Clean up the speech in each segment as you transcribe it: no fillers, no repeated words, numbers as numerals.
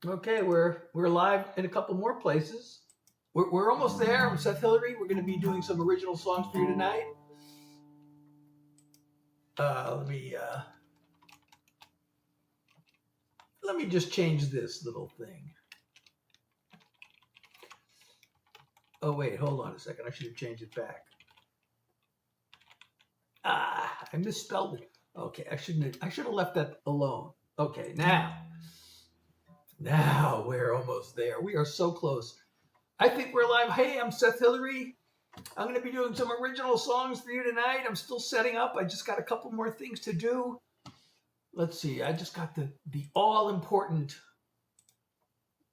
Okay, we're live in a couple more places. We're almost there. I'm Seth Hillary. We're going to be doing some original songs for you tonight. Let me just change this little thing. Oh wait, hold on a second. I should have changed it back. I misspelled it. Okay, I should have left that alone. Okay, now we're almost there. We are so close. I think we're live. Hey, I'm Seth Hillary. I'm going to be doing some original songs for you tonight. I'm still setting up. I just got a couple more things to do. Let's see. I just got the all important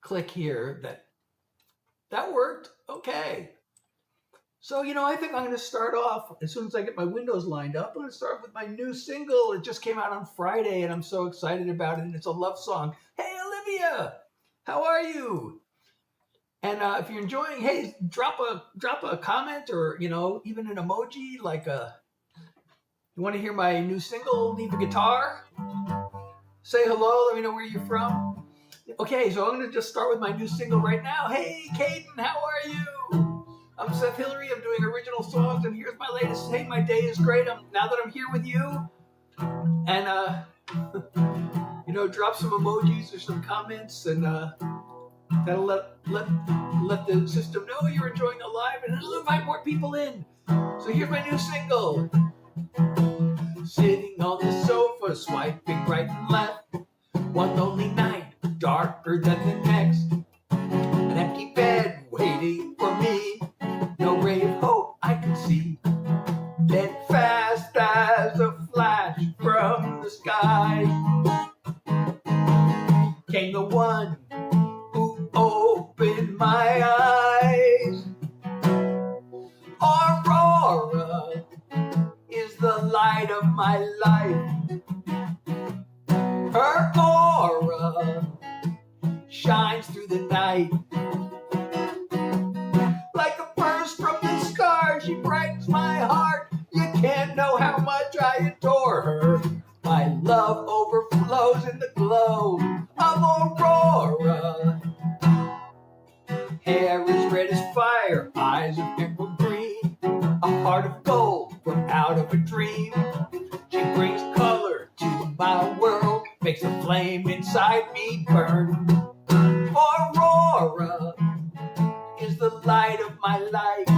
click here that worked. Okay. So, I think I'm going to start off as soon as I get my windows lined up. I'm going to start with my new single. It just came out on Friday and I'm so excited about it. And it's a love song. Hey, Olivia, how are you? And if you're enjoying, hey, drop a comment or, even an emoji like you want to hear my new single, Leave a Guitar? Say hello, let me know where you're from. Okay, so I'm going to just start with my new single right now. Hey, Caden, how are you? I'm Seth Hillary. I'm doing original songs, and here's my latest. Hey, my day is great. Now that I'm here with you. And, drop some emojis or some comments, and that'll let the system know you're enjoying it live, and it'll invite more people in. So here's my new single. Sitting on the sofa, swiping right and left. One lonely night, darker than the next. An empty bed waiting for me. No ray of hope I can see. Then fast as a flash from the sky came the one who opened my eyes. Aurora is the light of my life. Her aura shines through the night. Like a burst from the sky, she brightens my heart. You can't know how much I adore her. My love overflows in the glow of Aurora. Hair is red as fire, eyes of emerald green, a heart of gold from out of a dream. She brings color to my world, makes the flame inside me burn. Aurora is the light of my life.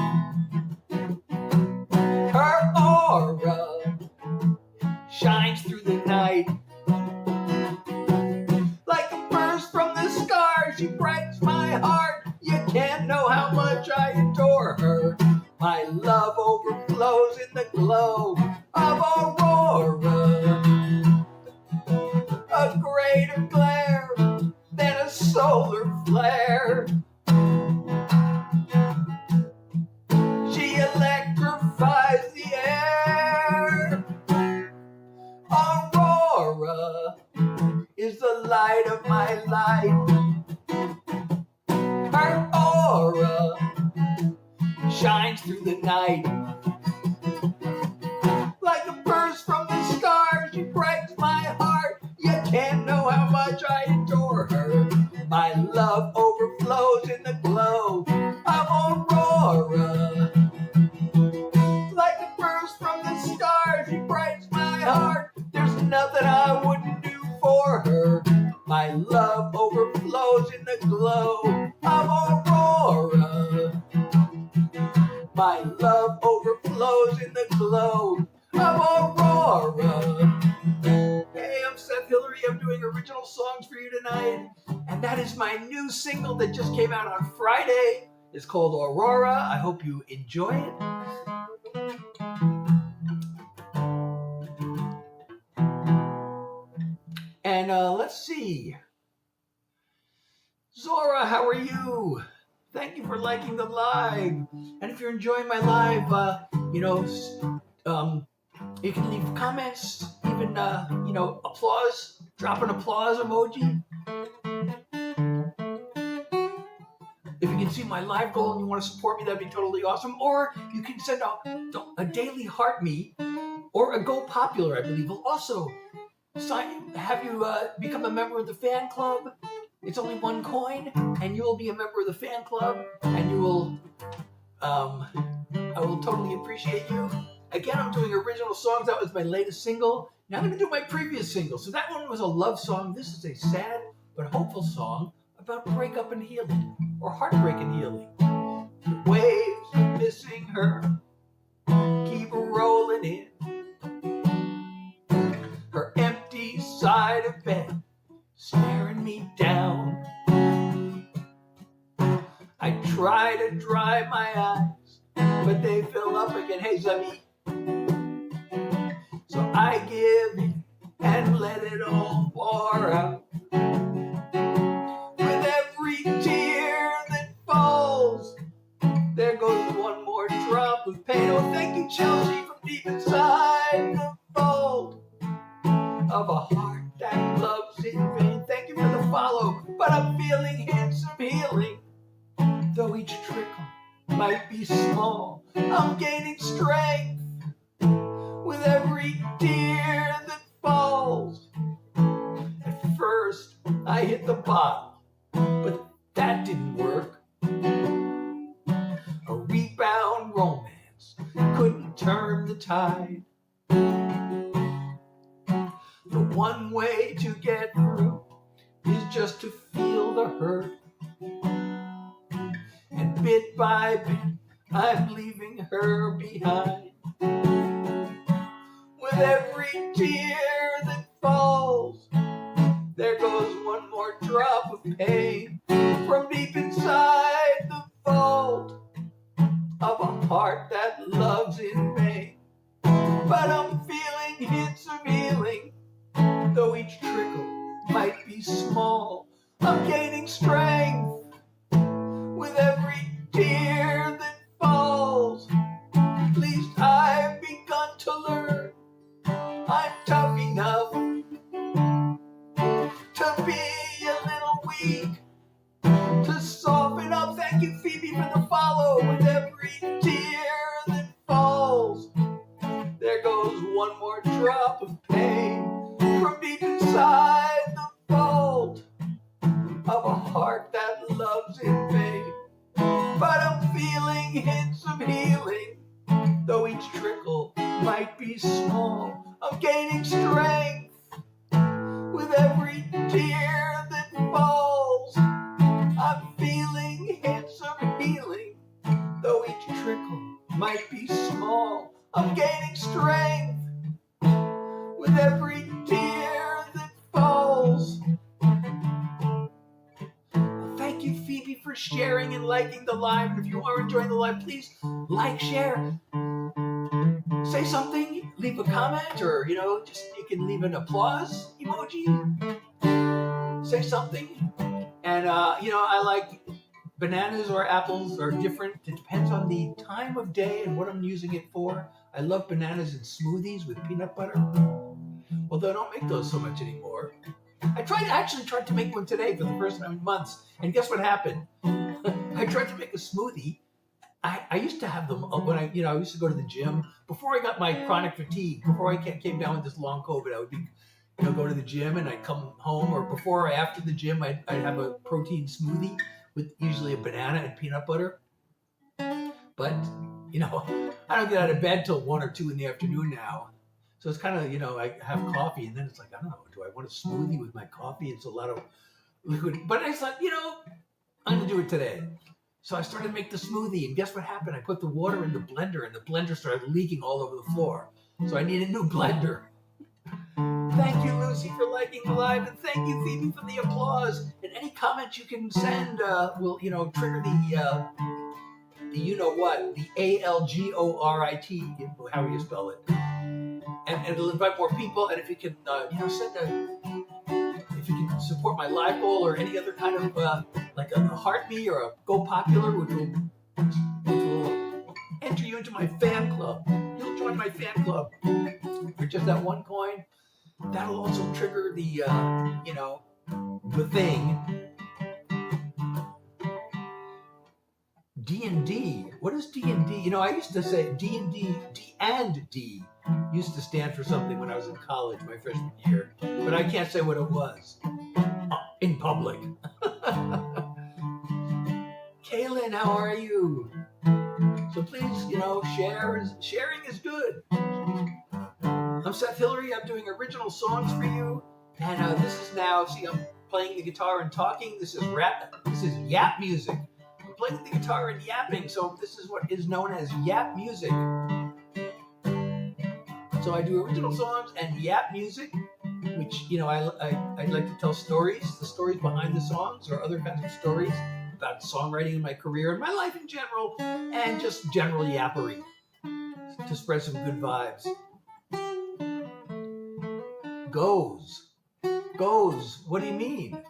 Her aura shines through the night. Like a burst from the sky, she brightens my heart. You can't know how much I adore her. My love overflows in the glow of Aurora. A greater glare than a solar flare. She electrifies the air. Aurora is the light of my life. Her aura shines through the night. Like a burst from the stars, she breaks my heart. You can't know how much I adore her. My love overflows in the glow of Aurora. Like a burst from the stars, she breaks my heart. There's nothing I wouldn't do for her. My love overflows in the glow of Aurora. My love overflows in the glow of Aurora. Hey, I'm Seth Hillary. I'm doing original songs for you tonight. And that is my new single that just came out on Friday. It's called Aurora. I hope you enjoy it. And let's see. Zora, how are you? Thank you for liking the live. And if you're enjoying my live, you can leave comments, even, applause. Drop an applause emoji. If you can see my live goal and you want to support me, that'd be totally awesome. Or you can send a daily heart me or a Go Popular, I believe, will also have you become a member of the fan club. It's only one coin, and you will be a member of the fan club, and you will, I will totally appreciate you. Again, I'm doing original songs. That was my latest single. Now I'm going to do my previous single. So that one was a love song. This is a sad but hopeful song about breakup and healing, or heartbreak and healing. The waves of missing her keep rolling in. Her empty side of bed staring me down. I try to dry my eyes, but they fill up again. Hey, Zebby. So I give in and let it all pour out. With every tear that falls, there goes one more drop of pain. Oh, thank you, Chelsea, from deep inside the vault of a heart that loves in vain. Thank you for the follow, but I'm feeling hints of healing. Though each trickle might be small, I'm gaining strength with every tear that falls. At first, I hit the bottle, but that didn't work. A rebound romance couldn't turn the tide. The one way to get through is just to feel the hurt. And bit by bit, I'm leaving her behind. With every tear that falls, there goes one more drop of pain from deep inside the vault of a heart that loves in vain. But I'm feeling hints of healing, though each trickle might be small. I'm gaining strength with every tear that falls. At least I've begun to learn I'm tough enough to be a little weak, to soften up. Thank you, Phoebe, for the follow. With every tear that falls, there goes one more drop of pain from deep inside the vault of a heart that loves in vain. But I'm feeling hints of healing, though each trickle might be small. I'm gaining strength with every tear that falls. I'm feeling hints of healing, though each trickle might be small. I'm gaining strength with every tear that falls. Thank you, Phoebe, for sharing and liking the live. And if you are enjoying the live, please like, share, say something, leave a comment, or just you can leave an applause emoji. Say something. And I like bananas or apples are different. It depends on the time of day and what I'm using it for. I love bananas in smoothies with peanut butter. Although I don't make those so much anymore. I actually tried to make one today for the first time in months, and guess what happened? I tried to make a smoothie. I used to have them when I used to go to the gym before I got my chronic fatigue. Before I came down with this long COVID, I would be, go to the gym and I'd come home, or before or after the gym, I'd have a protein smoothie with usually a banana and peanut butter. But I don't get out of bed till 1 or 2 in the afternoon now. So it's kind of, I have coffee, and then it's like, I don't know, do I want a smoothie with my coffee? It's a lot of liquid. But I thought, I'm going to do it today. So I started to make the smoothie, and guess what happened? I put the water in the blender, and the blender started leaking all over the floor. So I need a new blender. Thank you, Lucy, for liking the live, and thank you, Phoebe, for the applause. And any comments you can send will, trigger the you-know-what, the ALGORIT, however you spell it. And it'll invite more people. And if you can, if you can support my live goal or any other kind of like a Heart Me or a Go Popular, which will enter you into my fan club. You'll join my fan club for just that one coin. That'll also trigger the, the thing. D&D. What is D&D? I used to say D&D, D and D used to stand for something when I was in college, my freshman year. But I can't say what it was in public. Kaylin, how are you? So please, sharing is good. I'm Seth Hillary. I'm doing original songs for you. And this is now, see, I'm playing the guitar and talking. This is rap. This is yap music. I'm playing the guitar and yapping. So this is what is known as yap music. So I do original songs and yap music, which, I like to tell stories, the stories behind the songs or other kinds of stories about songwriting in my career and my life in general, and just general yappery to spread some good vibes. Goes. What do you mean?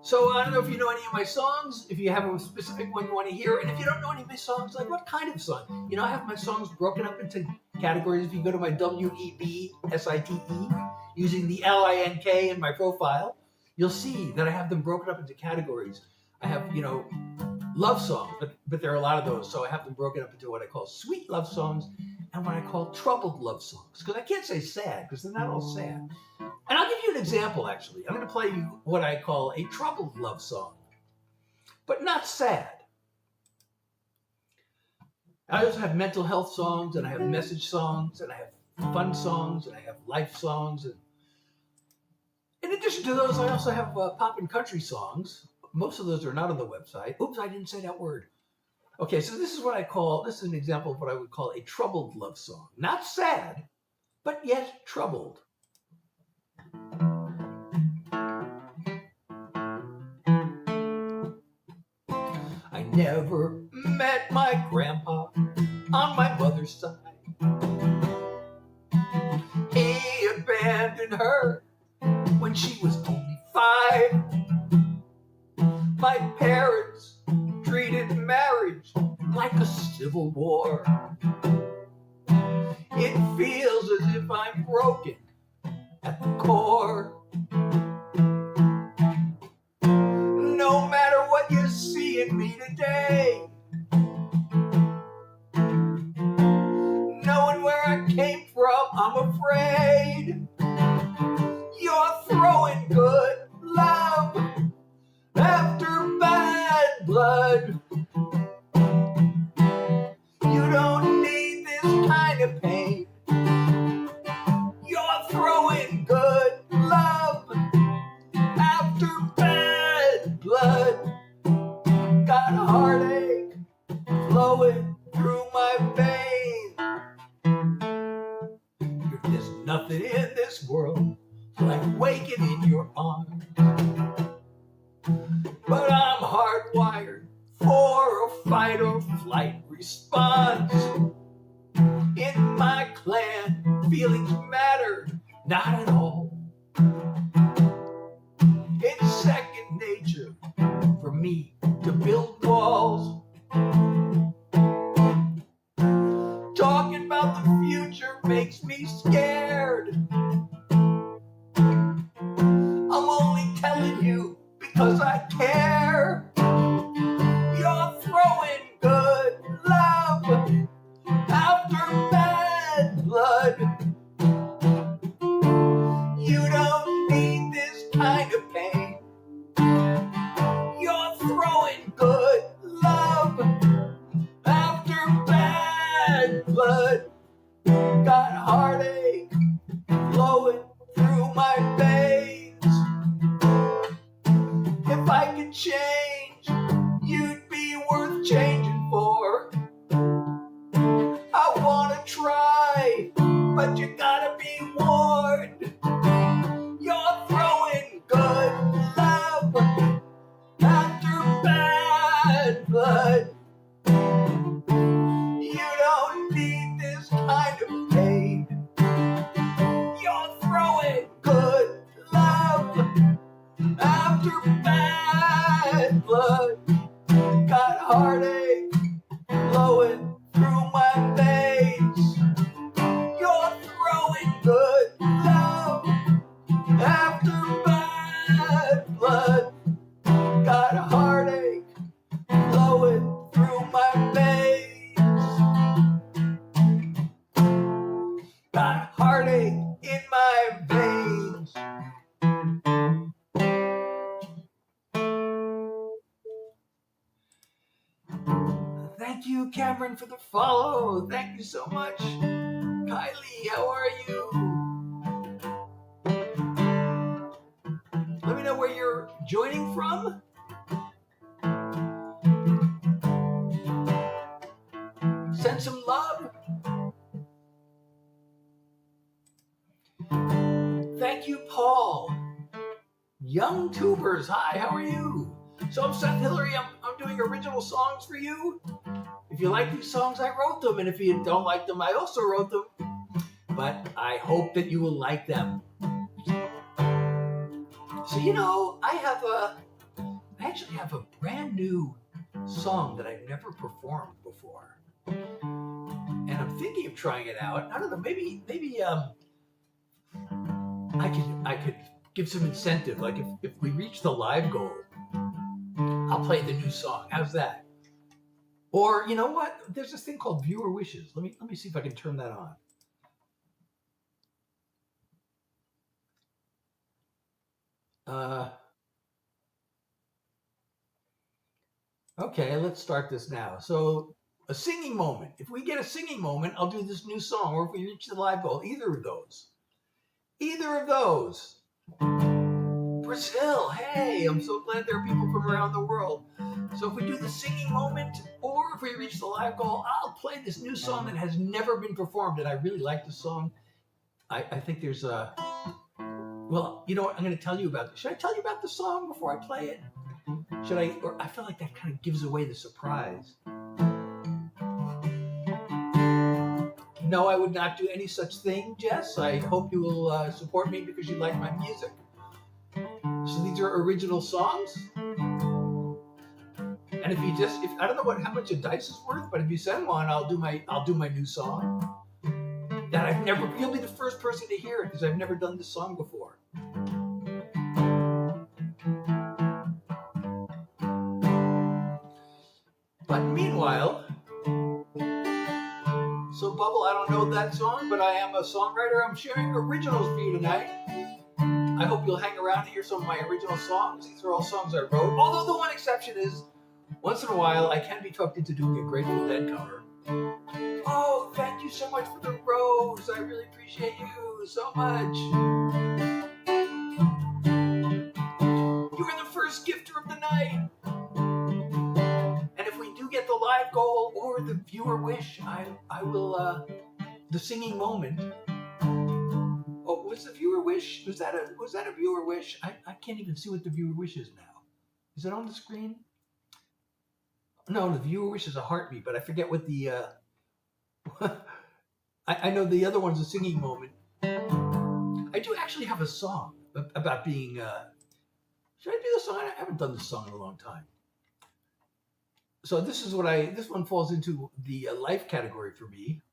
So I don't know if you know any of my songs, if you have a specific one you want to hear, and if you don't know any of my songs, like what kind of song? I have my songs broken up into categories. If you go to my WEBSITE, using the LINK in my profile, you'll see that I have them broken up into categories. I have, love songs, but there are a lot of those. So I have them broken up into what I call sweet love songs and what I call troubled love songs. Because I can't say sad, because they're not all sad. And I'll give you an example, actually. I'm going to play you what I call a troubled love song, but not sad. I also have mental health songs, and I have message songs, and I have fun songs, and I have life songs. And in addition to those, I also have pop and country songs. Most of those are not on the website. Oops, I didn't say that word. Okay, so this is an example of what I would call a troubled love song. Not sad, but yet troubled. I never met my grandpa on my mother's side. He abandoned her when she was only 5. My parents treated marriage like a civil war. It feels as if I'm broken at the core. No matter what you see in me today, knowing where I came from, I'm afraid you're throwing good love after bad blood. You don't need this kind of pain. You're throwing good love after bad blood. Got a heartache flowing through my veins. There's nothing in this world like waking in your arms. But I'm hardwired for a fight or flight response. In my clan, feelings matter not at all. It's second nature for me to build walls. Talking about the future makes me scared. I'm only telling you because I care. You're throwing good love after bad blood. You don't need this kind of pain. You're throwing Thank you, Cameron, for the follow. Thank you so much. Kylie, how are you? Let me know where you're joining from. Send some love. Thank you, Paul. Young Tubers, hi, how are you? So I'm Seth Hillary. I'm doing original songs for you. If you like these songs, I wrote them. And if you don't like them, I also wrote them. But I hope that you will like them. So, I actually have a brand new song that I've never performed before. And I'm thinking of trying it out. I don't know, maybe I could give some incentive. Like if we reach the live goal, I'll play the new song. How's that? Or you know what? There's this thing called viewer wishes. Let me see if I can turn that on. Okay, let's start this now. So a singing moment. If we get a singing moment, I'll do this new song. Or if we reach the live goal, either of those. Brazil, hey, I'm so glad there are people from around the world. So if we do the singing moment, or if we reach the live goal, I'll play this new song that has never been performed, and I really like the song. I think there's a... Well, you know what? I'm going to tell you about this. Should I tell you about the song before I play it? Should I? Or I feel like that kind of gives away the surprise. No, I would not do any such thing, Jess. I hope you will support me because you like my music. So these are original songs. And if I don't know how much a dice is worth, but if you send one, I'll do my new song. That you'll be the first person to hear it because I've never done this song before. But meanwhile, so Bubble, I don't know that song, but I am a songwriter. I'm sharing originals for you tonight. I hope you'll hang around to hear some of my original songs. These are all songs I wrote. Although the one exception is, once in a while, I can be talked into doing a Grateful Dead cover. Oh, thank you so much for the rose. I really appreciate you so much. You were the first gifter of the night. And if we do get the live goal or the viewer wish, I will, the singing moment. Oh, was the viewer wish? Was that a viewer wish? I can't even see what the viewer wish is now. Is it on the screen? No, the viewer wish is a heartbeat, but I forget what the, I know the other one's a singing moment. I do actually have a song about being, should I do this song? I haven't done this song in a long time. So this one falls into the life category for me.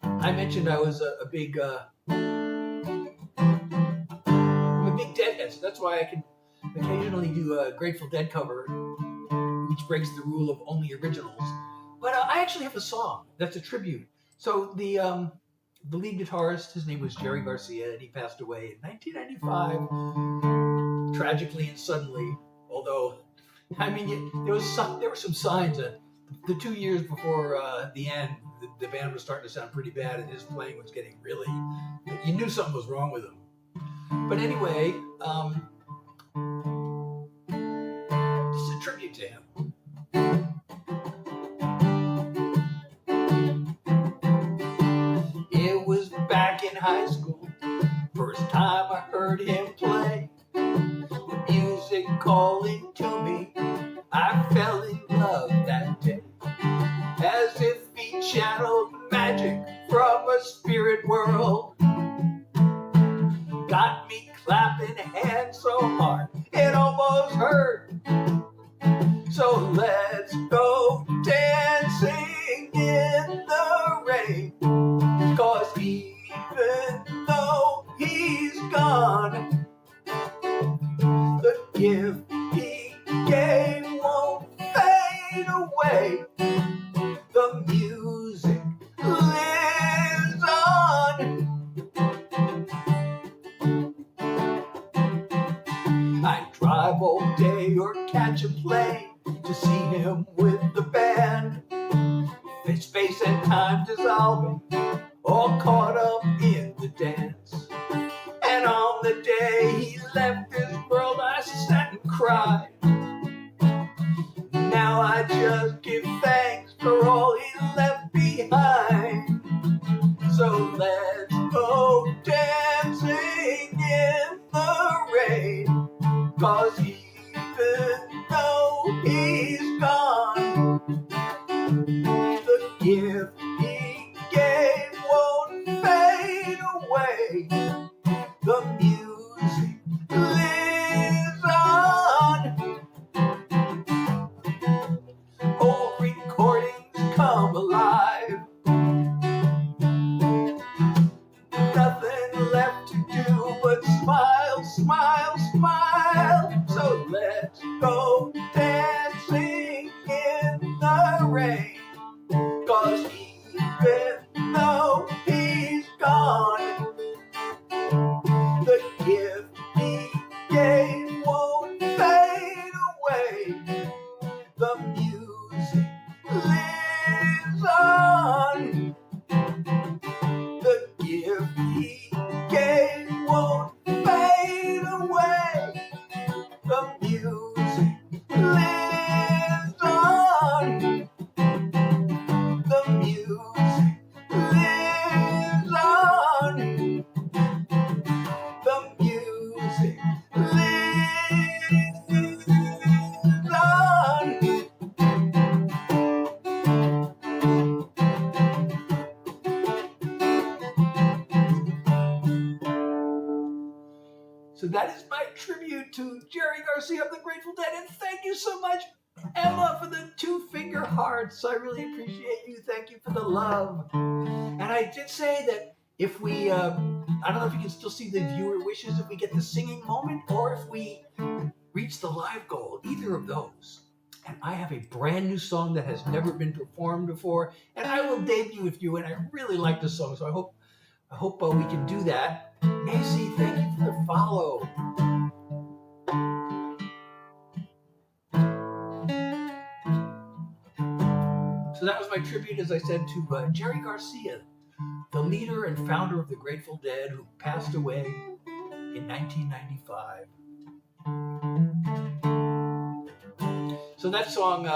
I mentioned I was a big, I'm a big Deadhead, so that's why I can occasionally do a Grateful Dead cover, which breaks the rule of only originals. But I actually have a song that's a tribute. So the lead guitarist, his name was Jerry Garcia, and he passed away in 1995, tragically and suddenly. Although, I mean, there were some signs that the 2 years before the end, the band was starting to sound pretty bad, and his playing was getting really. You knew something was wrong with him. But anyway, this is a tribute to him. It was back in high school, first time I heard him play. The music calling to me, I fell in love that day. As if he channeled magic from a spirit world. Got me clapping hands so hard, it almost hurt. So let's go dancing in the rain. 'Cause even though he's gone, the gift he gave won't fade away. The music lives on. drive all day or catch a plane to see him with the band. Space and time dissolving, all caught up in the dance. And on the day he left this world, I sat and cried. Now I just give thanks for all he left behind. So let's go dancing in the rain, 'cause even though he's gone, the gift he gave won't fade away. The music lives on. Old recordings come alive. Nothing left to do but smile, smile, smile. So let's go dancing in the rain, 'cause even though he's gone, the gift he gave won't fade away. The music lives on. The gift he gave won't fade away. The music lives on. The music lives on. The music lives on. So that is my tribute to Jerry Garcia of the Grateful Dead, and thank you so much, Emma, for the 2-finger hearts. I really appreciate you. Thank you for the love. And I did say that if we, I don't know if you can still see the viewer wishes, if we get the singing moment or if we reach the live goal, either of those. And I have a brand new song that has never been performed before, and I will debut with you, and I really like the song, so I hope we can do that. Macy, thank you for the follow. So that was my tribute, as I said, to Jerry Garcia, the leader and founder of the Grateful Dead, who passed away in 1995. So that song,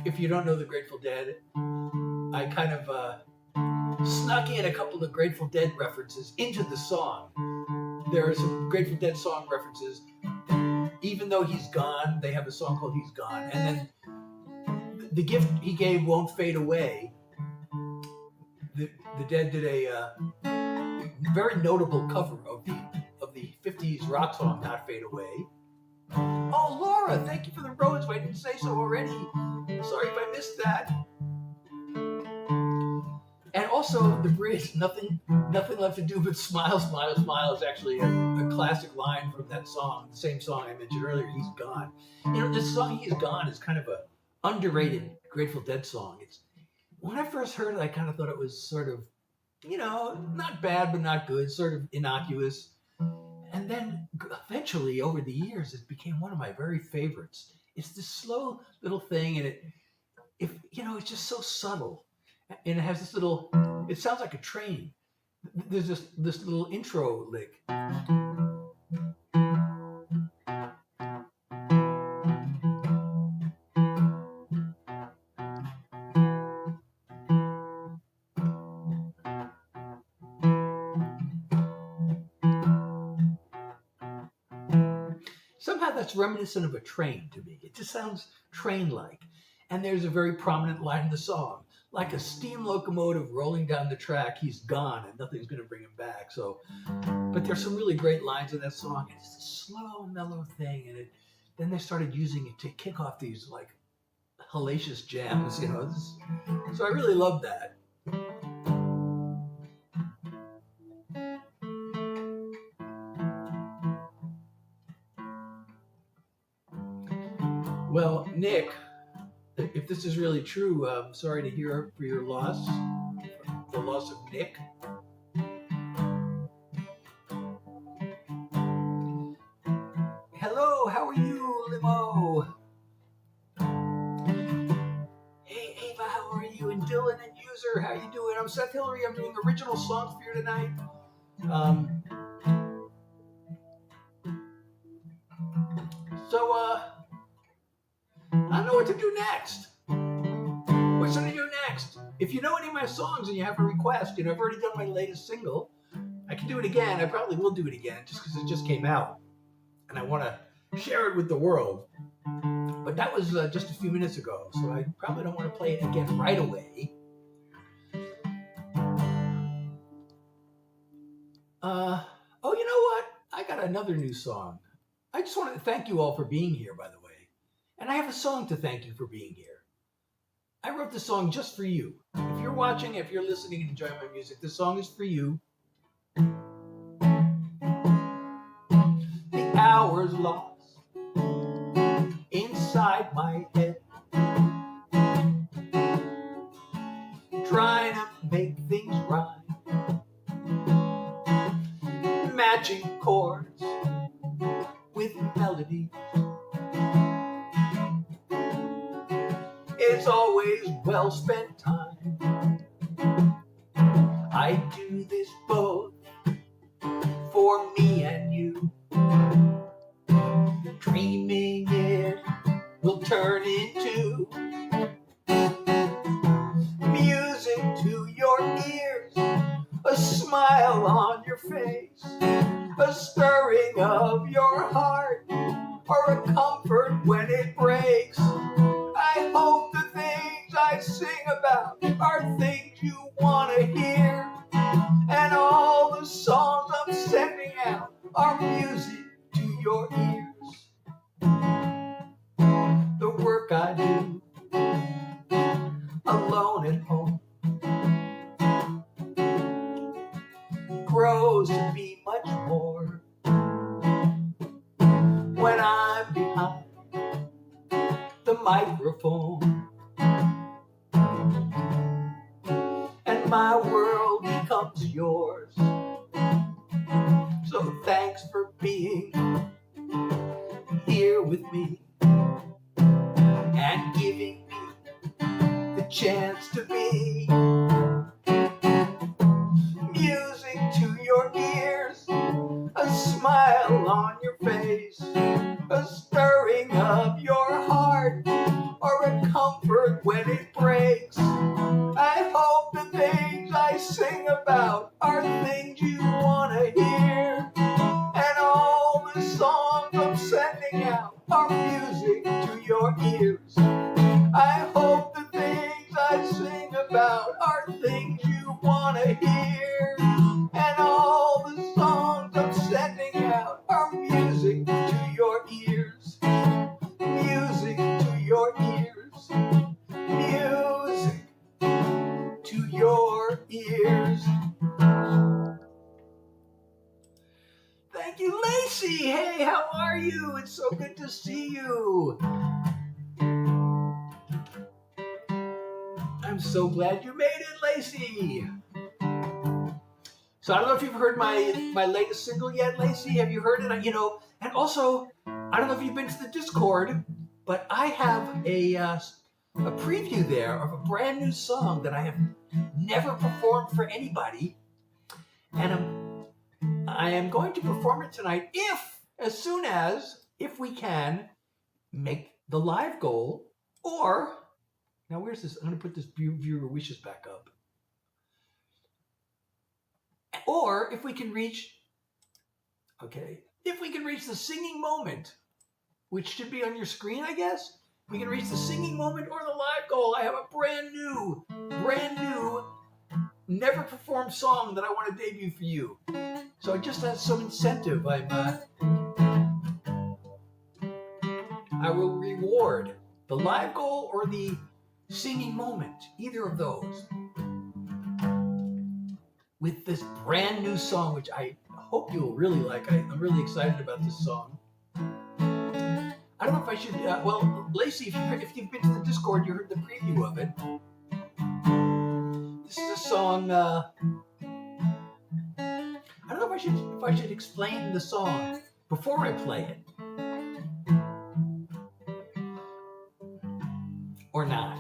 if you don't know the Grateful Dead, I kind of snuck in a couple of Grateful Dead references into the song. There are some Grateful Dead song references. Even though he's gone, they have a song called He's Gone. And then the gift he gave won't fade away. The Dead did a very notable cover of the 50s rock song Not Fade Away. Oh, Laura, thank you for the rose. I didn't say so already. Sorry if I missed that. And also the bridge, nothing left to do but smile, smile, smile, is actually a classic line from that song, the same song I mentioned earlier, He's Gone. You know, this song, He's Gone, is kind of a underrated Grateful Dead song. When I first heard it, I kind of thought it was sort of, not bad, but not good, sort of innocuous. And then eventually, over the years, it became one of my very favorites. It's this slow little thing, and it's just so subtle. And it has this little, it sounds like a train. There's this little intro lick. Somehow that's reminiscent of a train to me. It just sounds train-like. And there's a very prominent line in the song. Like a steam locomotive rolling down the track, he's gone and nothing's going to bring him back. So, but there's some really great lines in that song. And it's a slow, mellow thing. And then they started using it to kick off these like hellacious jams, So I really love that. Well, Nick, if this is really true, I'm sorry to hear for your loss, the loss of Nick. Hello, Limo. How are you, Limo? Hey, Ava, how are you? And Dylan and User, how you doing? I'm Seth Hillary. I'm doing original songs for you tonight. I don't know what to do next. What should I do next? If you know any of my songs and you have a request, I've already done my latest single. I can do it again. I probably will do it again just because it just came out. And I want to share it with the world. But that was just a few minutes ago, so I probably don't want to play it again right away. Oh, you know what? I got another new song. I just wanted to thank you all for being here, by the way. And I have a song to thank you for being here. I wrote this song just for you. If you're watching, if you're listening and enjoying my music, this song is for you. The hours lost inside my head, trying to make things right, matching chords with melodies. It's always well spent time. I do this both for me and you, dreaming it will turn into music to your ears, a smile on your face, a stirring of your heart, or a comfort when it breaks. I hope the things I sing about are things you want to hear, and all the songs I'm sending out are music to your ears. The work I do alone at home grows to be much more when I'm behind the microphone, and my world becomes yours. So thanks for being here with me and giving me the chance to be music to your ears, a smile on your face, a stirring of your heart, or a comfort when it breaks. I hope the things I sing about are things you want to hear, and all the songs I'm sending out are music to your ears. I hope the things I sing about are things you want to hear, and all the songs I'm sending out are music to your ears. Music to your ears. Music to your ears. Thank you, Lacey. Hey, how are you? It's so good to see you. I'm so glad you made it, Lacey. So I don't know if you've heard my latest single yet, Lacey. Have you heard it? And also, I don't know if you've been to the Discord, but I have a preview there of a brand new song that I have never performed for anybody, and I am going to perform it tonight as soon as we can make the live goal, or now where's this? I'm going to put this viewer wishes back up. Or if we can reach the singing moment, which should be on your screen, I guess. We can reach the singing moment or the live goal. I have a brand new, never performed song that I want to debut for you. So just as some incentive, I will reward the live goal or the singing moment, either of those, with this brand new song, which I hope you'll really like. I'm really excited about this song. I don't know if I should, Lacey, if you've been to the Discord, you heard the preview of it. This is a song, I don't know if I should explain the song before I play it. or not.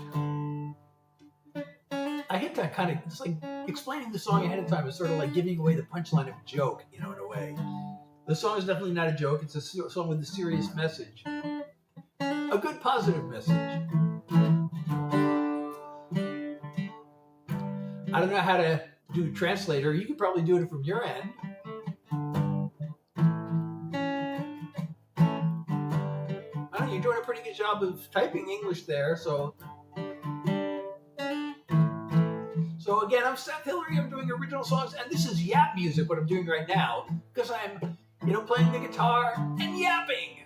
I hate that kind of, it's like explaining the song ahead of time is sort of like giving away the punchline of a joke, in a way. The song is definitely not a joke. It's a song with a serious message. A good positive message. I don't know how to do translator. You could probably do it from your end. I don't know, you're doing a pretty good job of typing English there, so again, I'm Seth Hillary. I'm doing original songs, and this is yap music, what I'm doing right now, because I'm, playing the guitar and yapping.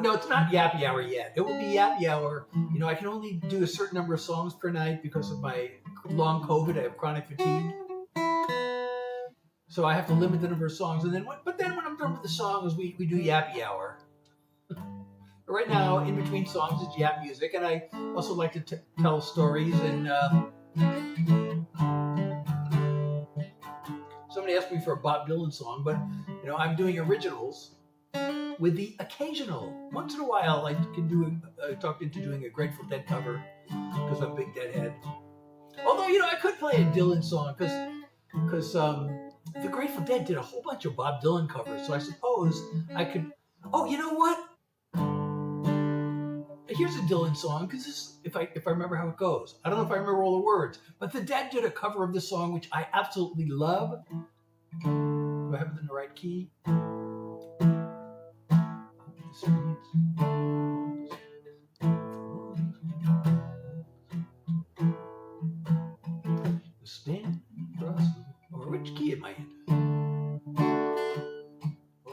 No, it's not Yappy Hour yet. It will be Yappy Hour. I can only do a certain number of songs per night because of my long COVID. I have chronic fatigue. So I have to limit the number of songs. But then when I'm done with the songs, we do Yappy Hour. Right now, in between songs, it's yap music, and I also like to tell stories. And somebody asked me for a Bob Dylan song, but I'm doing originals with the occasional. Once in a while, I can do. Talked into doing a Grateful Dead cover because I'm a big Deadhead. Although I could play a Dylan song because the Grateful Dead did a whole bunch of Bob Dylan covers, so I suppose I could. Oh, you know what? Here's a Dylan song, because if I remember how it goes. I don't know if I remember all the words, but the Dead did a cover of this song, which I absolutely love. Do I have it in the right key? Stand across, or which key am I in?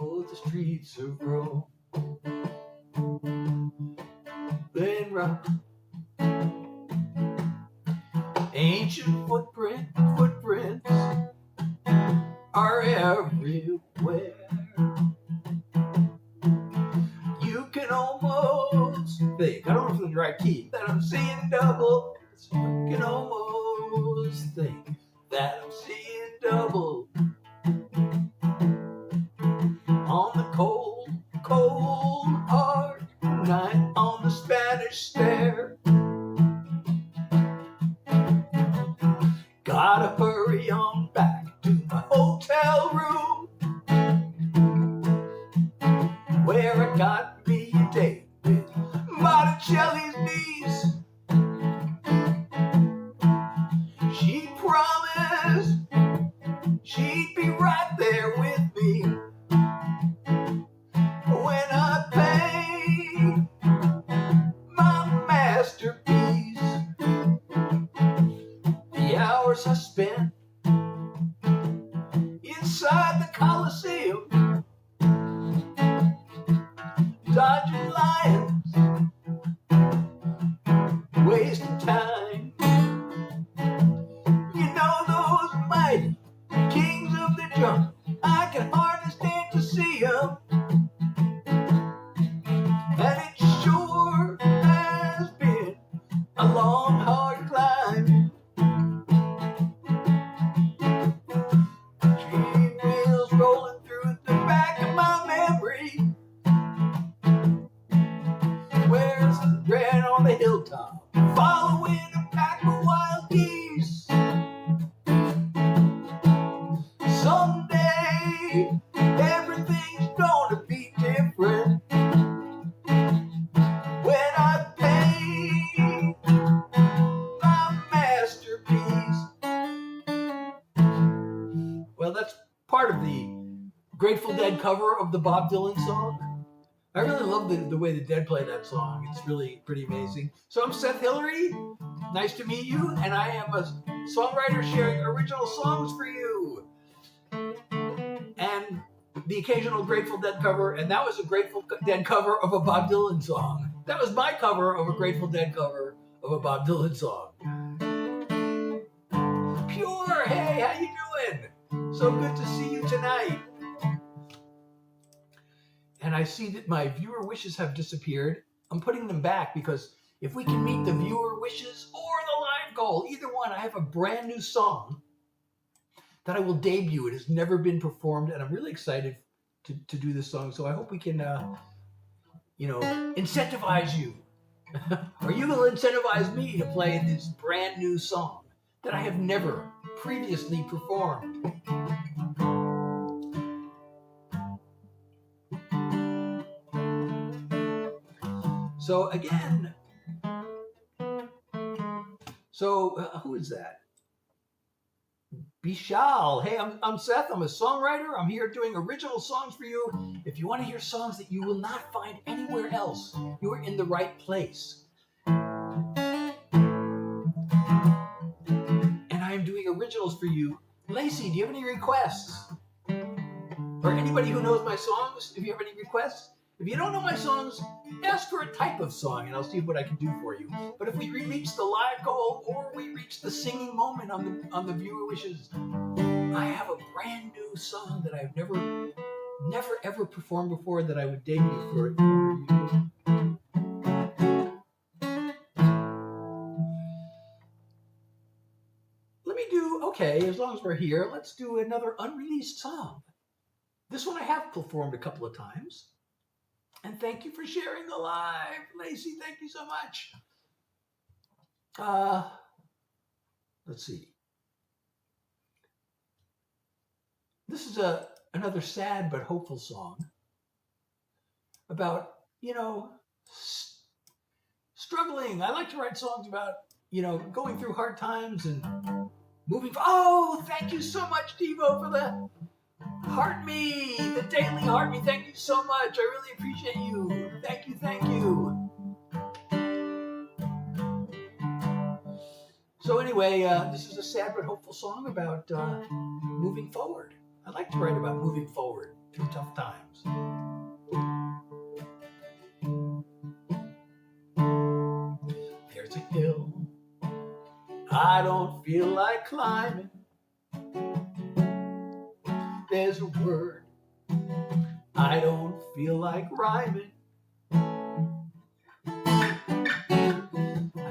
Oh, the streets of Rome. Then rock. Ancient footprints are everywhere. You can almost think, I don't know if it's the right key, that I'm seeing double. You can almost think that I'm seeing double. On the cold, cold, hard night on the Spanish Stair. Gotta hurry on back to my hotel room, where I got me a date with Botticelli's niece. She promised she'd be right there with me when I paint my masterpiece. The hours I spent inside the Coliseum, dodging lions, wasting time. Those mighty kings of the jungle, I can hardly stand to see them. And it sure has been a long, hard climb. Train wheels rolling through the back of my memory. Where's the red on the hilltop, following a pack of wild geese. Someday, everything's gonna be different when I paint my masterpiece. Well, that's part of the Grateful Dead cover of the Bob Dylan song. I really love the way the Dead play that song. It's really pretty amazing. So I'm Seth Hillary. Nice to meet you. And I am a songwriter sharing original songs for you. And the occasional Grateful Dead cover. And that was a Grateful Dead cover of a Bob Dylan song. That was my cover of a Grateful Dead cover of a Bob Dylan song. Pure, hey, how you doing? So good to see you tonight. And I see that my viewer wishes have disappeared. I'm putting them back because if we can meet the viewer wishes or the live goal, either one, I have a brand new song that I will debut. It has never been performed, and I'm really excited to do this song. So I hope we can, incentivize you Or you will incentivize me to play this brand new song that I have never previously performed. So again, who is that? Bishal. Hey, I'm Seth. I'm a songwriter. I'm here doing original songs for you. If you want to hear songs that you will not find anywhere else, you are in the right place. And I am doing originals for you. Lacey, do you have any requests? Or anybody who knows my songs, if you have any requests? If you don't know my songs, ask for a type of song and I'll see what I can do for you. But if we reach the live goal or we reach the singing moment on the viewer wishes, I have a brand new song that I've never ever performed before that I would debut for you. Okay, as long as we're here, let's do another unreleased song. This one I have performed a couple of times. And thank you for sharing the live. Lacey, thank you so much. Let's see. This is another sad but hopeful song about, struggling. I like to write songs about, going through hard times and moving. Oh, thank you so much, Devo, for the Heart Me, the daily Heart Me. Thank you so much. I really appreciate you. Thank you, thank you. So anyway, this is a sad but hopeful song about moving forward. I like to write about moving forward through tough times. There's a hill I don't feel like climbing. There's a word I don't feel like rhyming. I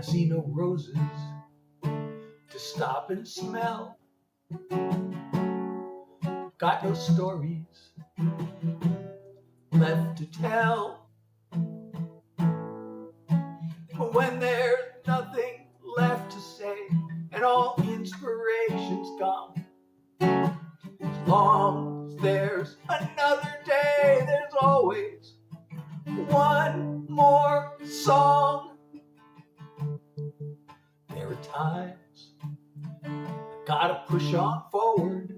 see no roses to stop and smell. Got no stories left to tell. But when there's nothing left to say and all inspiration's gone, as long as there's another day, there's always one more song. There are times I gotta push on forward,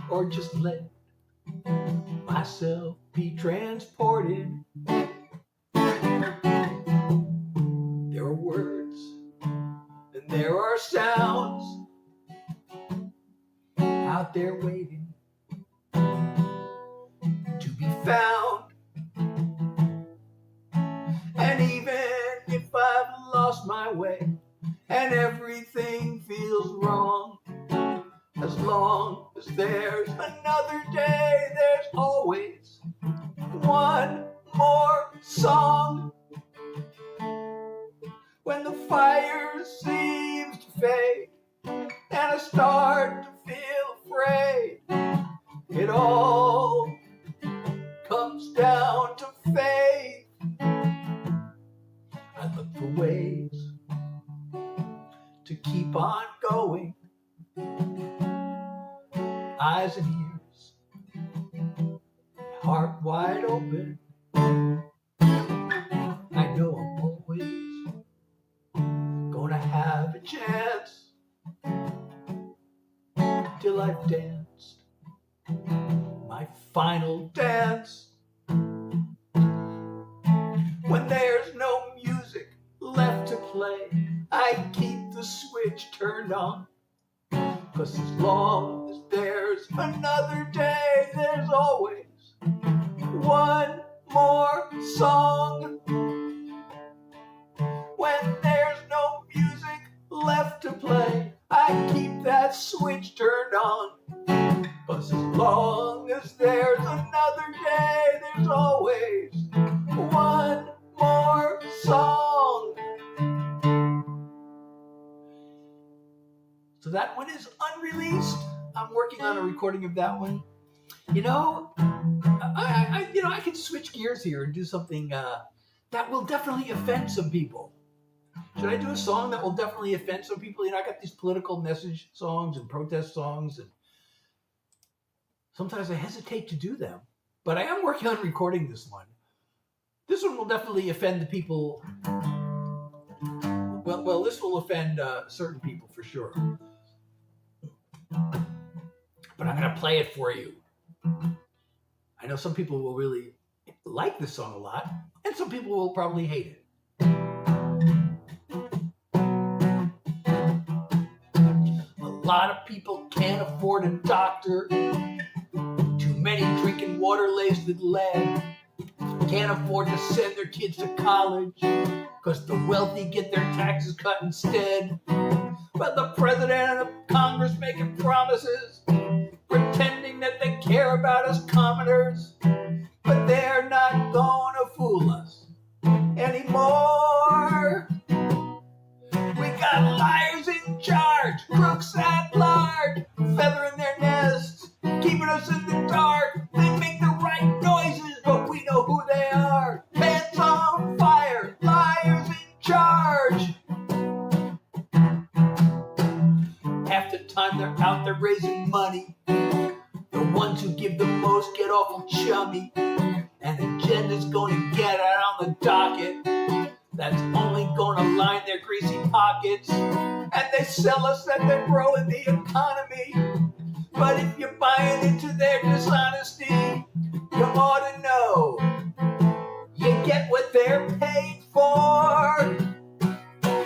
or just let myself be transported. There are words and there are sounds out there waiting to be found. And even if I've lost my way and everything feels wrong, as long as there's another day, there's always one more song. When the fire seems to fade and I start to feel afraid, it all comes down to faith. I look for ways to keep on going, eyes and ears, heart wide open. I know I'm always gonna have a chance till I've danced my final dance. When there's no music left to play, I keep the switch turned on. 'Cause as long as there's another day, there's always one more song. When there's no music left to play, I keep that switch turned on. 'Cause as long as there's another day, there's always one more song. So that one is unreleased. I'm working on a recording of that one. I can switch gears here and do something that will definitely offend some people. Should I do a song that will definitely offend some people? I got these political message songs and protest songs, and sometimes I hesitate to do them. But I am working on recording this one. This one will definitely offend the people. Well, this will offend certain people for sure. But I'm going to play it for you. I know some people will really like this song a lot, and some people will probably hate it. A lot of people can't afford a doctor. Too many drinking water laced with lead. Can't afford to send their kids to college because the wealthy get their taxes cut instead. But the president and the Congress making promises, pretending that they care about us commoners, but they're not gonna fool us anymore. We got liars in charge, crooks at large, feathering their nests, keeping us in the dark. They make the right noises, but we know who they are. Pants on fire, liars in charge. Half the time they're out there raising money. The ones who give the most get awful chummy. And agenda's gonna get out on the docket. That's only gonna line their greasy pockets. And they sell us that they're growing the economy. But if you're buying into their dishonesty, you ought to know you get what they're paid for.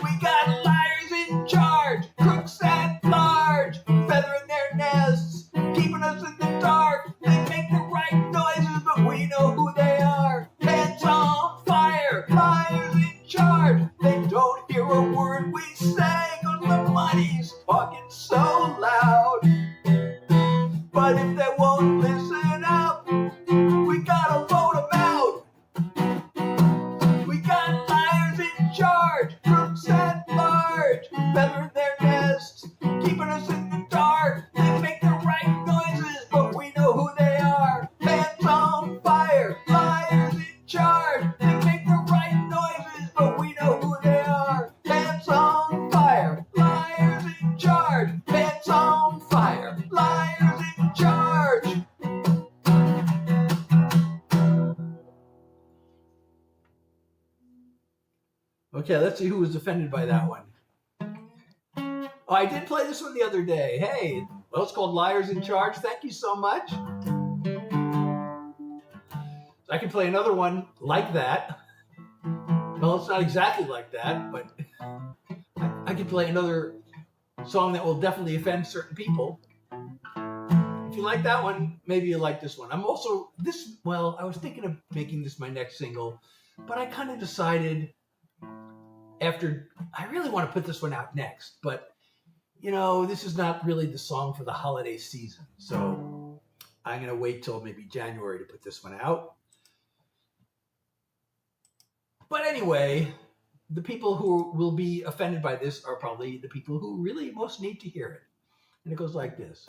We got liars in charge, crooks at large, feathering their nests, keeping us in the dark. They make the right noises, but we know who they are. Pants on fire, liars in charge. They don't hear a word we say, cause the money's talking so loud. But if they won't listen up, we gotta vote them out. We got liars in charge, crooks at large, feathering their nests, keeping us in the dark. They make the right noises, but we know who they are. Pants on fire, liars in charge. They make the right noises, but we know who they are. Pants on fire, liars in charge. Pants on fire, liars in charge. Okay, let's see who was offended by that one. Oh, I did play this one the other day. Hey, well, it's called Liars in Charge. Thank you so much. I can play another one like that. Well, it's not exactly like that, but I can play another song that will definitely offend certain people. If you like that one, maybe you like this one. I was thinking of making this my next single, but I kind of decided I really want to put this one out next, but this is not really the song for the holiday season. So I'm going to wait till maybe January to put this one out. But anyway, the people who will be offended by this are probably the people who really most need to hear it. And it goes like this.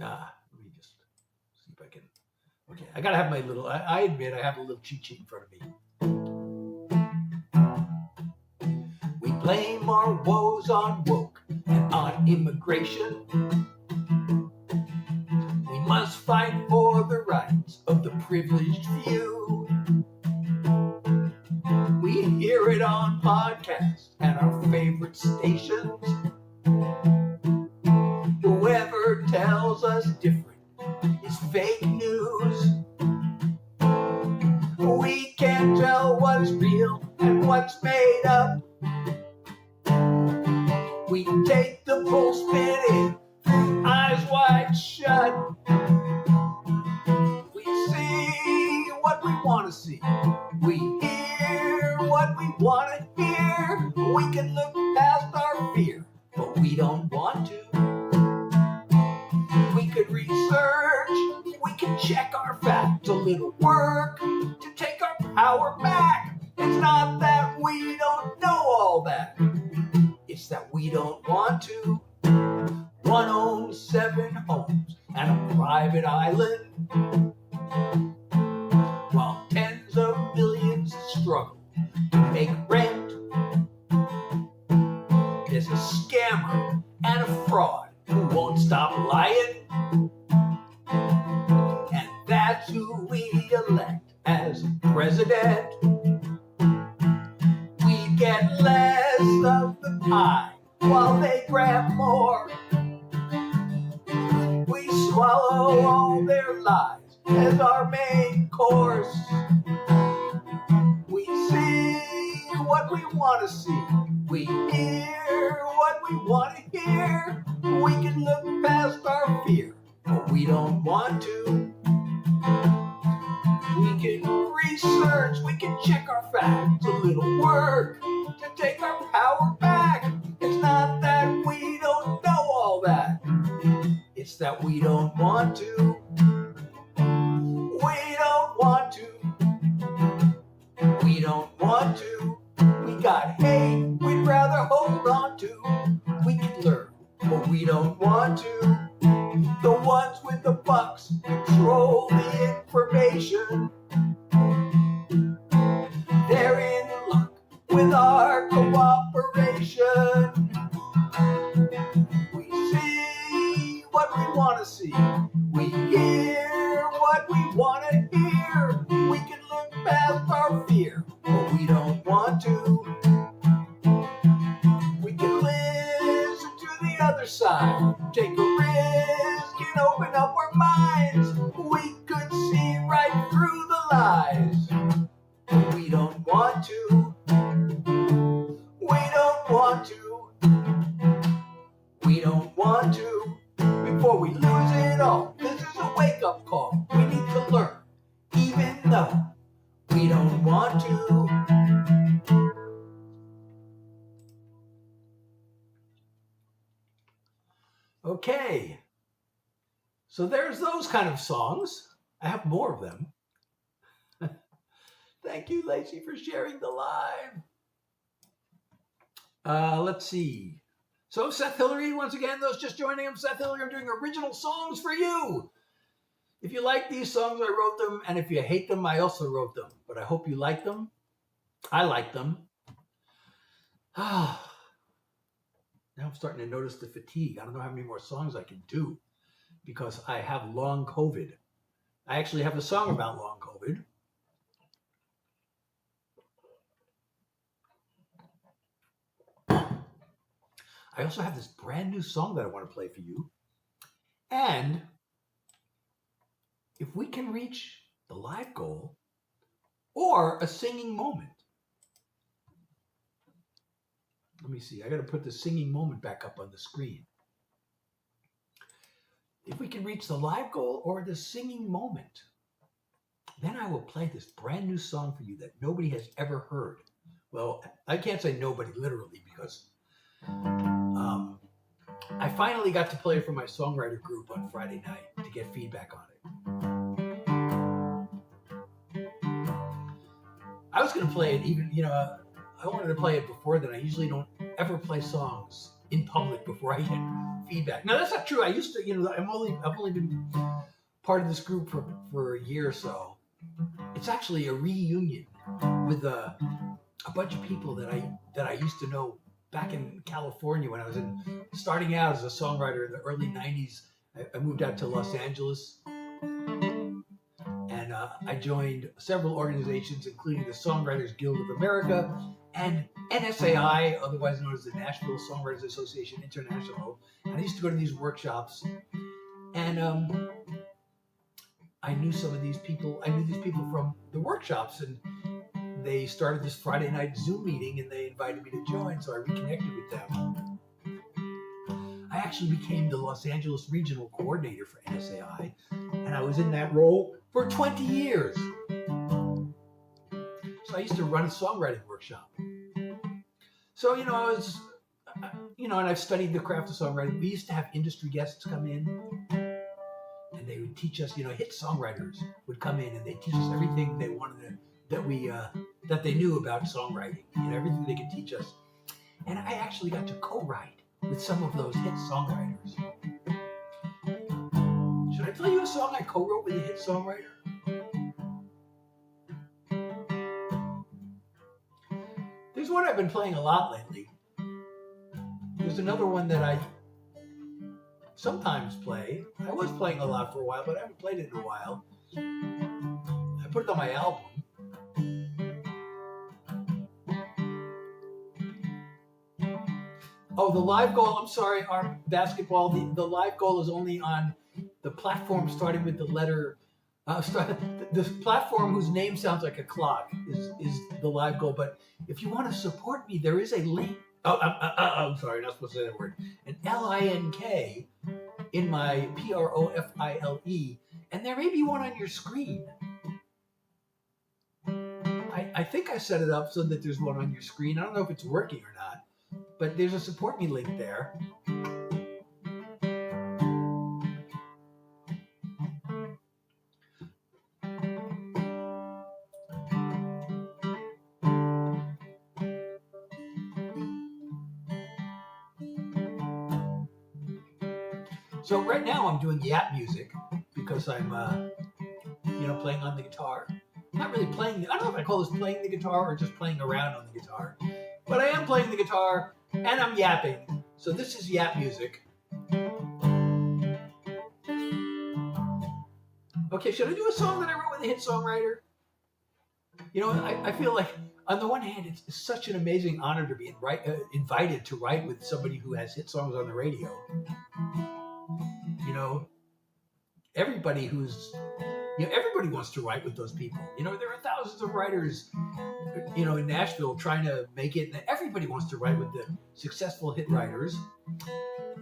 Let me just see if I can. Okay, I gotta have my little, I admit I have a little cheat sheet in front of me. We blame our woes on woke and on immigration. We must fight for the rights of the privileged few. We hear it on podcasts and our favorite stations. Whoever tells us different is fake news. We can't tell what's real and what's made up. We take the bull spinning, eyes wide shut. We see what we want to see. We hear what we want to hear. We can look past our fear, but we don't want to. We could research, we can check our facts, a little work to take our power back. It's not that we don't know all that, it's that we don't want to. One owns 7 homes and a private island. a scammer and a fraud who won't stop lying. And that's who we elect as president. We get less of the pie while they grab more. We swallow all their lies as our main course. We see what we want to see. We hear what we want to hear. We can look past our fear, but we don't want to. We can research, we can check our facts. A little work to take our power back. It's not that we don't know all that. It's that we don't want to. We don't want to. We don't want to. We got hate we'd rather hold on to. We can learn, but we don't want to. The ones with the bucks control the information. They're in luck with our cooperation. We see what we want to see. We hear what we want to hear. We can look past our fear, but we don't want to. We can listen to the other side, take a risk and open up our minds. We could see right through the lies, but we don't want to. We don't want to. We don't want to. Before we lose it all, this is a wake-up call. We need to learn, even though we don't want to. Okay, so there's those kind of songs. I have more of them. Thank you, Lacey, for sharing the live. Let's see. So Seth Hillary, once again, those just joining him, Seth Hillary, I'm doing original songs for you. If you like these songs, I wrote them, and if you hate them, I also wrote them. But I hope you like them. I like them. Now I'm starting to notice the fatigue. I don't know how many more songs I can do because I have long COVID. I actually have a song about long COVID. I also have this brand new song that I want to play for you. And if we can reach the live goal or a singing moment. Let me see. I got to put the singing moment back up on the screen. If we can reach the live goal or the singing moment, then I will play this brand new song for you that nobody has ever heard. Well, I can't say nobody literally because I finally got to play it for my songwriter group on Friday night to get feedback on it. I was going to play it even, I wanted to play it before then. I usually don't ever play songs in public before I get feedback. Now, that's not true. I used to, I've only been part of this group for a year or so. It's actually a reunion with a bunch of people that I used to know back in California when I was starting out as a songwriter in the early 90s. I moved out to Los Angeles, and I joined several organizations, including the Songwriters Guild of America and NSAI, otherwise known as the Nashville Songwriters Association International. And I used to go to these workshops, and I knew some of these people. I knew these people from the workshops, and they started this Friday night Zoom meeting, and they invited me to join, so I reconnected with them. I actually became the Los Angeles Regional Coordinator for NSAI, and I was in that role for 20 years. So I used to run a songwriting workshop. So, I was, and I've studied the craft of songwriting. We used to have industry guests come in, and they would teach us, hit songwriters would come in, and they'd teach us everything they wanted that they knew about songwriting, everything they could teach us. And I actually got to co-write with some of those hit songwriters. Should I tell you a song I co-wrote with a hit songwriter? There's one I've been playing a lot lately. There's another one that I sometimes play. I was playing a lot for a while, but I haven't played it in a while. I put it on my album. Oh, the live goal, I'm sorry, our basketball, the live goal is only on the platform starting with the letter, the platform whose name sounds like a clock is the live goal. But if you want to support me, there is a link. I'm sorry, not supposed to say that word. An LINK in my PROFILE, and there may be one on your screen. I think I set it up so that there's one on your screen. I don't know if it's working or not, but there's a support me link there. So right now I'm doing yap music because I'm, playing on the guitar. I'm not really playing. I don't know if I call this playing the guitar or just playing around on the guitar, but I am playing the guitar and I'm yapping. So this is yap music. Okay, should I do a song that I wrote with a hit songwriter? I feel like on the one hand, it's such an amazing honor to be invited to write with somebody who has hit songs on the radio. Everybody everybody wants to write with those people. There are thousands of writers, in Nashville trying to make it, and everybody wants to write with the successful hit writers.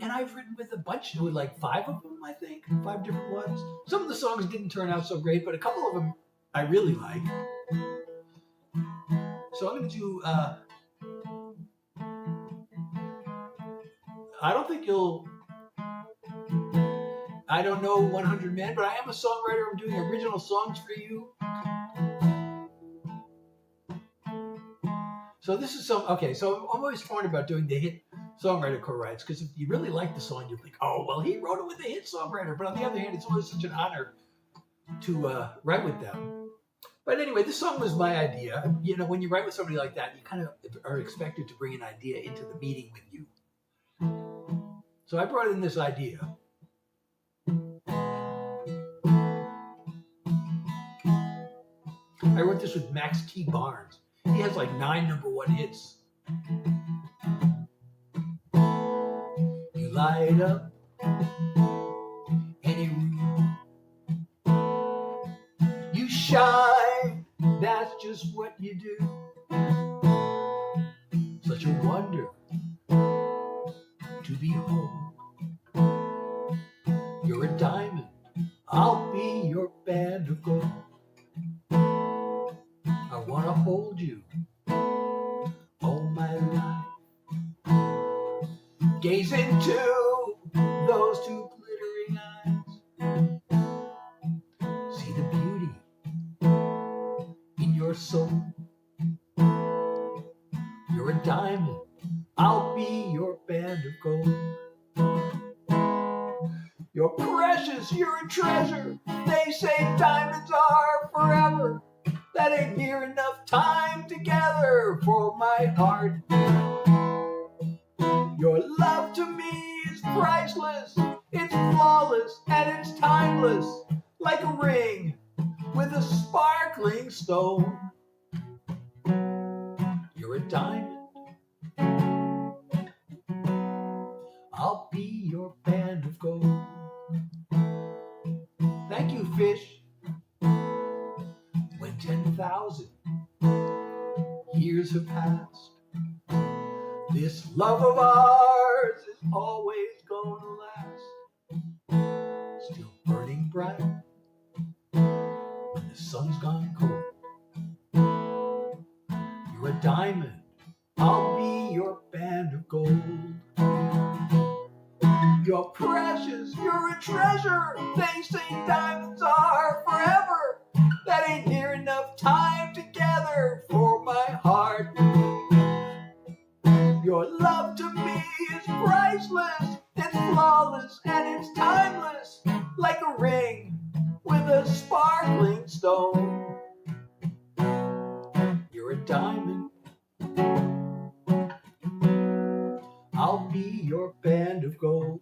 And I've written with a bunch, with like 5 of them, I think, 5 different ones. Some of the songs didn't turn out so great, but a couple of them I really like. So I'm going to do, I don't know 100 Men, but I am a songwriter. I'm doing original songs for you. So this is so I'm always torn about doing the hit songwriter co-writes, because if you really like the song, you think, oh, well, he wrote it with a hit songwriter. But on the other hand, it's always such an honor to write with them. But anyway, this song was my idea. When you write with somebody like that, you kind of are expected to bring an idea into the meeting with you. So I brought in this idea. I wrote this with Max T. Barnes. He has like 9 #1 hits. You light up any room. You shine, that's just what you do. Such a wonder to behold. You're a diamond, I'll be your band of gold. I want to hold you all my life. Gaze into those 2 glittering eyes. See the beauty in your soul. You're a diamond, I'll be your band of gold. You're precious, you're a treasure. They say diamonds are forever. That ain't near enough time together for my heart. Your love to me is priceless. It's flawless and it's timeless. Like a ring with a sparkling stone. You're a diamond. I'll be your band of gold. Thank you, Fish. When 10,000 years have passed, this love of ours is always gonna last. Still burning bright when the sun's gone cold. You're a diamond, I'll be your band of gold. You're precious, you're a treasure. They say diamonds are forever. That ain't near enough time together for my heart. Your love to me is priceless. It's flawless and it's timeless. Like a ring with a sparkling stone. You're a diamond. I'll be your band of gold.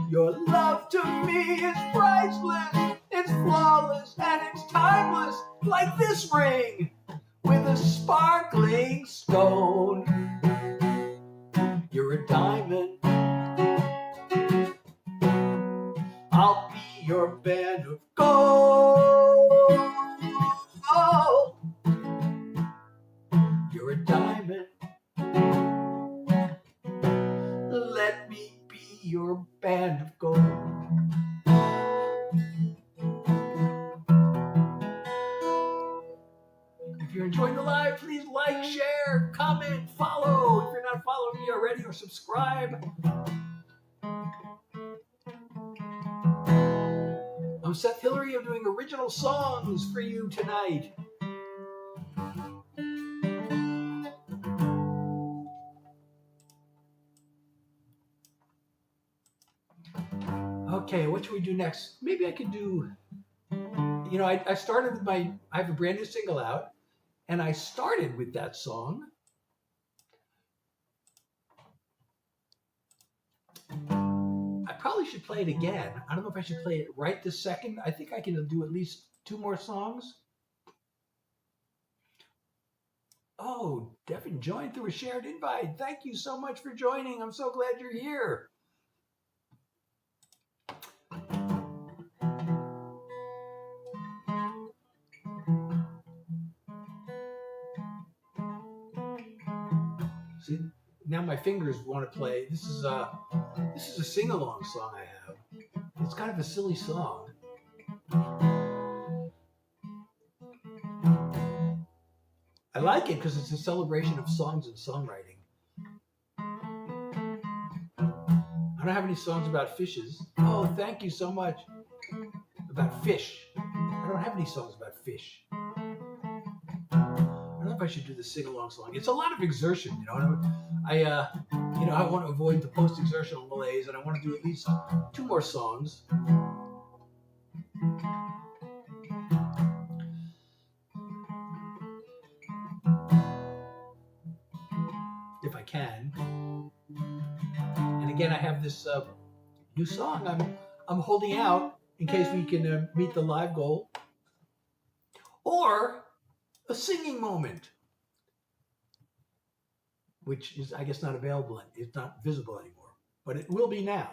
Your love to me is priceless, it's flawless, and it's timeless, like this ring with a sparkling stone. You're a diamond, I'll be your band of gold. You're a diamond, let me be your band of gold. If you're enjoying the live, please like, share, comment, follow. If you're not following me already, or subscribe. I'm Seth Hillary. I'm doing original songs for you tonight. Okay, what should we do next? Maybe I could do, I started with I have a brand new single out, and I started with that song. I probably should play it again. I don't know if I should play it right this second. I think I can do at least 2 more songs. Oh, Devin joined through a shared invite. Thank you so much for joining. I'm so glad you're here. See, now my fingers want to play. This is a sing-along song I have. It's kind of a silly song. I like it because it's a celebration of songs and songwriting. I don't have any songs about fishes. Oh, thank you so much. About fish. I don't have any songs about fish. I don't know if I should do the sing-along song. It's a lot of exertion, I want to avoid the post-exertional malaise, and I want to do at least 2 more songs. If I can. And again, I have this new song I'm holding out in case we can meet the live goal, or a singing moment, which is, I guess, not available. It's not visible anymore, but it will be now.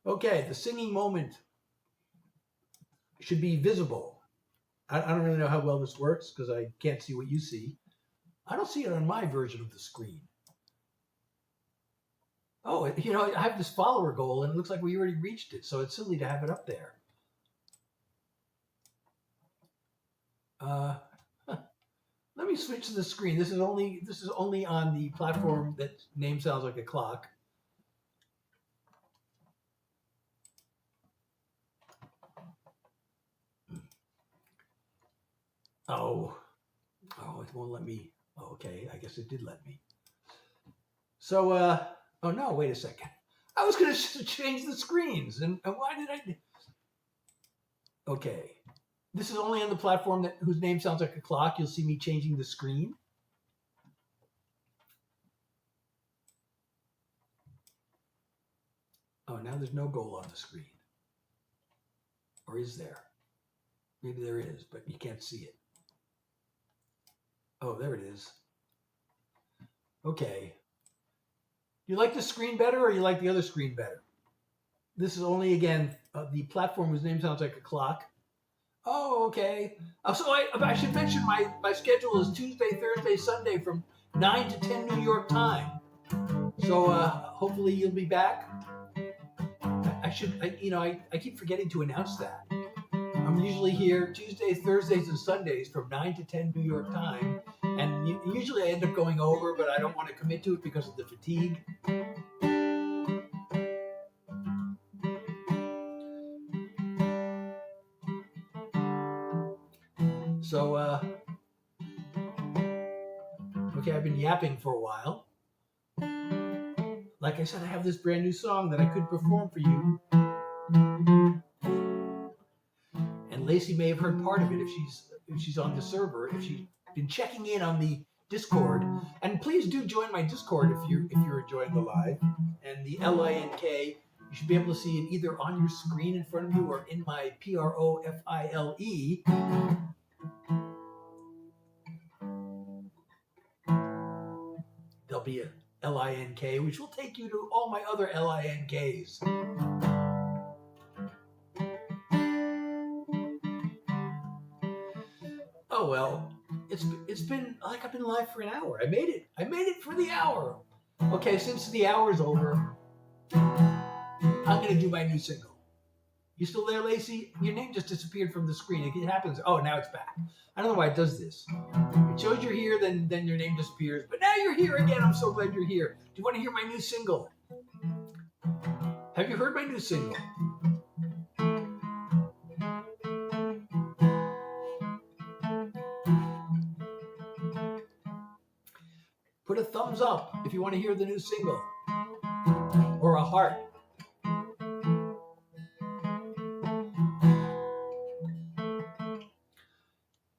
Okay, the singing moment should be visible. I don't really know how well this works because I can't see what you see. I don't see it on my version of the screen. Oh, I have this follower goal, and it looks like we already reached it, so it's silly to have it up there. Let me switch to the screen. This is only on the platform that name sounds like a clock. Oh, it won't let me. Oh, okay, I guess it did let me. So, oh no, wait a second. I was going to change the screens, and why did I? Okay. This is only on the platform whose name sounds like a clock. You'll see me changing the screen. Oh, now there's no goal on the screen. Or is there? Maybe there is, but you can't see it. Oh, there it is. Okay. You like the screen better, or you like the other screen better? This is only, again, the platform whose name sounds like a clock. Oh, okay. So I should mention my schedule is Tuesday, Thursday, Sunday from 9 to 10 New York time. So hopefully you'll be back. I keep forgetting to announce that. I'm usually here Tuesdays, Thursdays, and Sundays from 9 to 10 New York time. And usually I end up going over, but I don't want to commit to it because of the fatigue. So, okay, I've been yapping for a while. Like I said, I have this brand new song that I could perform for you. Lacey may have heard part of it if she's on the server, if she's been checking in on the Discord. And please do join my Discord if you're enjoying the live. And the LINK, you should be able to see it either on your screen in front of you or in my PROFILE. There'll be a LINK, which will take you to all my other LINKs. Oh well, it's been like I've been live for an hour. I made it for the hour. Okay, since the hour's over, I'm gonna do my new single. You still there, Lacey? Your name just disappeared from the screen. It happens. Oh, now it's back. I don't know why it does this. It shows you're here, then your name disappears. But now you're here again. I'm so glad you're here. Do you want to hear my new single? Have you heard my new single? Put a thumbs up if you want to hear the new single. Or a heart.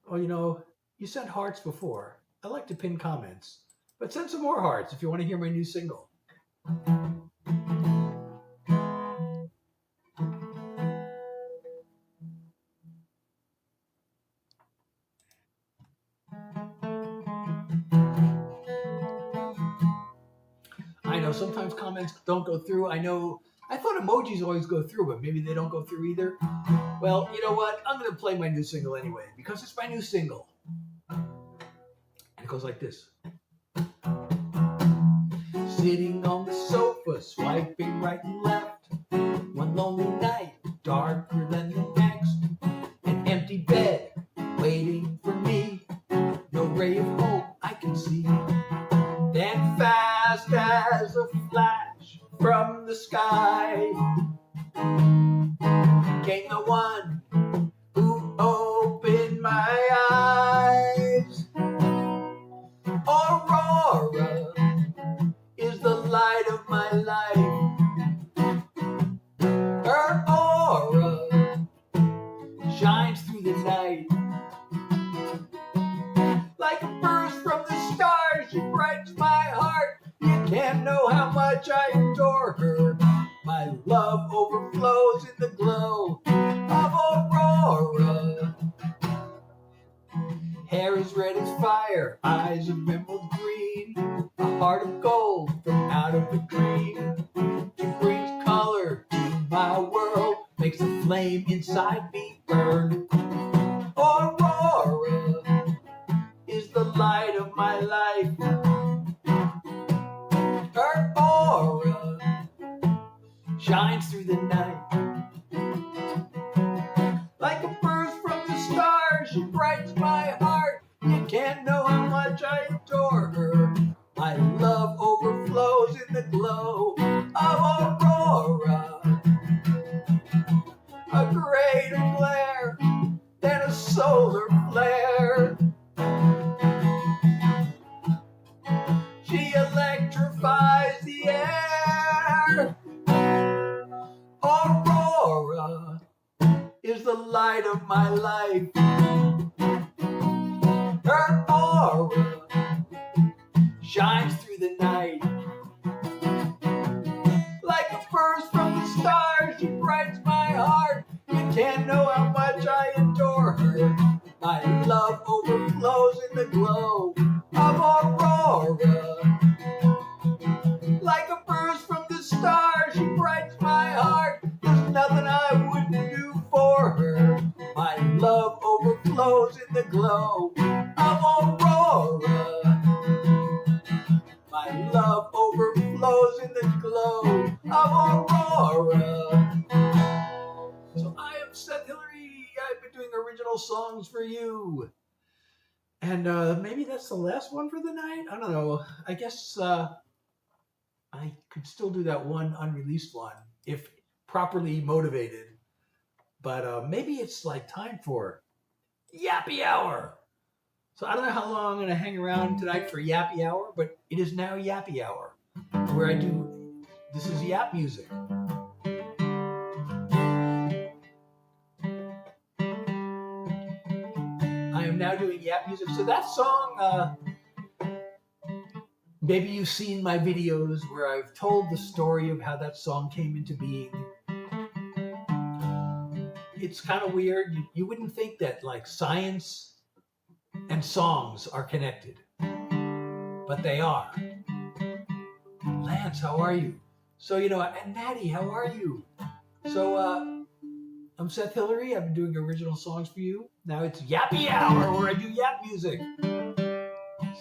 Oh, you know, you sent hearts before. I like to pin comments. But send some more hearts if you want to hear my new single. I know sometimes comments don't go through. I thought emojis always go through, but maybe they don't go through either. Well, you know what? I'm going to play my new single anyway, because it's my new single. And it goes like this. Sitting on the sofa, swiping right and left. One lonely night, darker than the next. An empty bed, waiting for me. No ray of hope I can see. Then fast as a flash from the sky came the one who opened my eyes. Aurora is the light of my life. Her aura shines through the night. Like a burst from the stars, she brightens my heart. You can't know how much I adore her. My love overflows in the glow of Aurora. Hair is red as fire, eyes of emerald green, a heart of gold from out of a dream. She brings color to my world, makes the flame inside me burn. Aurora is the light of my life. Her aura shines through the night. Like a burst from the stars, she brightens my heart. You can't know how much I adore her. My love overflows in the glow of Aurora. A greater glare than a solar flare. She electrifies the air. Aurora is the light of my life. Her aura shines through the night. Like a burst from the stars, she brightens my heart. You can't know how much I adore her. My love overflows in the glow of Aurora. Like a burst from the stars, she brightens my heart. There's nothing I wouldn't do for her. My love overflows in the glow of Aurora. My love overflows in the glow of Aurora. So I am Seth Hillary. I've been doing original songs for you. And maybe that's the last one for the night? I don't know. I guess I could still do that one unreleased one if properly motivated. But maybe it's like time for Yappy Hour. So I don't know how long I'm going to hang around tonight for Yappy Hour, but it is now Yappy Hour, where I do, this is yap music. I am now doing Yap Music. So that song, maybe you've seen my videos where I've told the story of how that song came into being. It's kind of weird. You wouldn't think that like science and songs are connected, but they are. Lance, how are you? So, and Maddie, how are you? So, I'm Seth Hillary. I've been doing original songs for you. Now it's Yappy Hour, where I do yap music.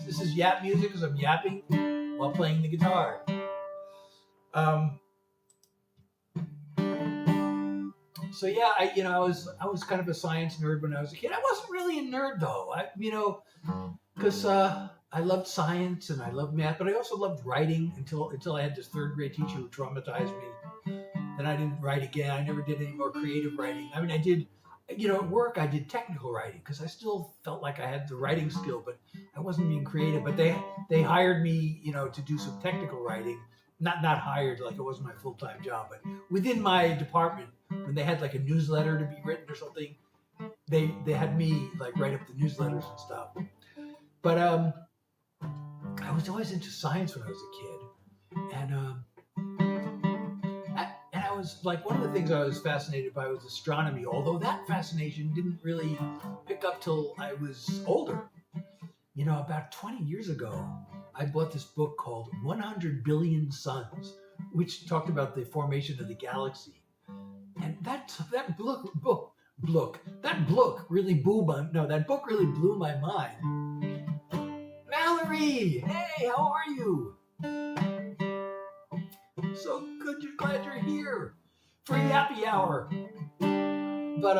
This is yap music because I'm yapping while playing the guitar. So yeah, I was kind of a science nerd when I was a kid. I wasn't really a nerd though. Because I loved science and I loved math, but I also loved writing until I had this third grade teacher who traumatized me. Then I didn't write again. I never did any more creative writing. I mean, I did, at work I did technical writing because I still felt like I had the writing skill, but I wasn't being creative. But they hired me, to do some technical writing. Not hired, like it wasn't my full-time job, but within my department, when they had like a newsletter to be written or something, they had me like write up the newsletters and stuff. But I was always into science when I was a kid, and I was like, one of the things I was fascinated by was astronomy, although that fascination didn't really pick up till I was older. About 20 years ago, I bought this book called 100 Billion Suns, which talked about the formation of the galaxy. And that book really blew my mind. Mallory, hey, how are you? So good, glad you're here for Yappy Hour. But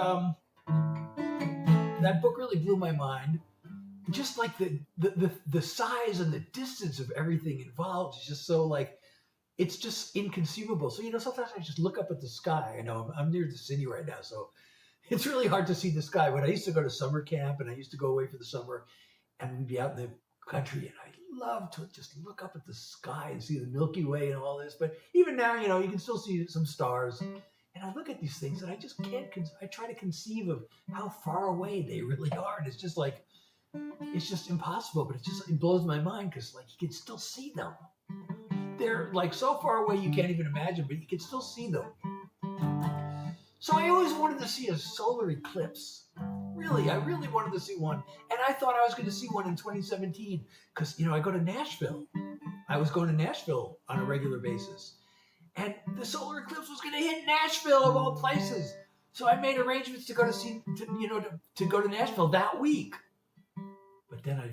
that book really blew my mind. Just like the size and the distance of everything involved is just so like, it's just inconceivable. So, sometimes I just look up at the sky. I know I'm near the city right now, so it's really hard to see the sky. But I used to go to summer camp and I used to go away for the summer and we'd be out in the country and I love to just look up at the sky and see the Milky Way and all this. But even now, you can still see some stars. And I look at these things and I just can't, I try to conceive of how far away they really are. And it's just like, it's just impossible, but it blows my mind because like you can still see them. They're like so far away you can't even imagine, but you can still see them. So I always wanted to see a solar eclipse. I really wanted to see one. And I thought I was going to see one in 2017 because, I go to Nashville. I was going to Nashville on a regular basis. And the solar eclipse was going to hit Nashville of all places. So I made arrangements to go to go to Nashville that week. But then I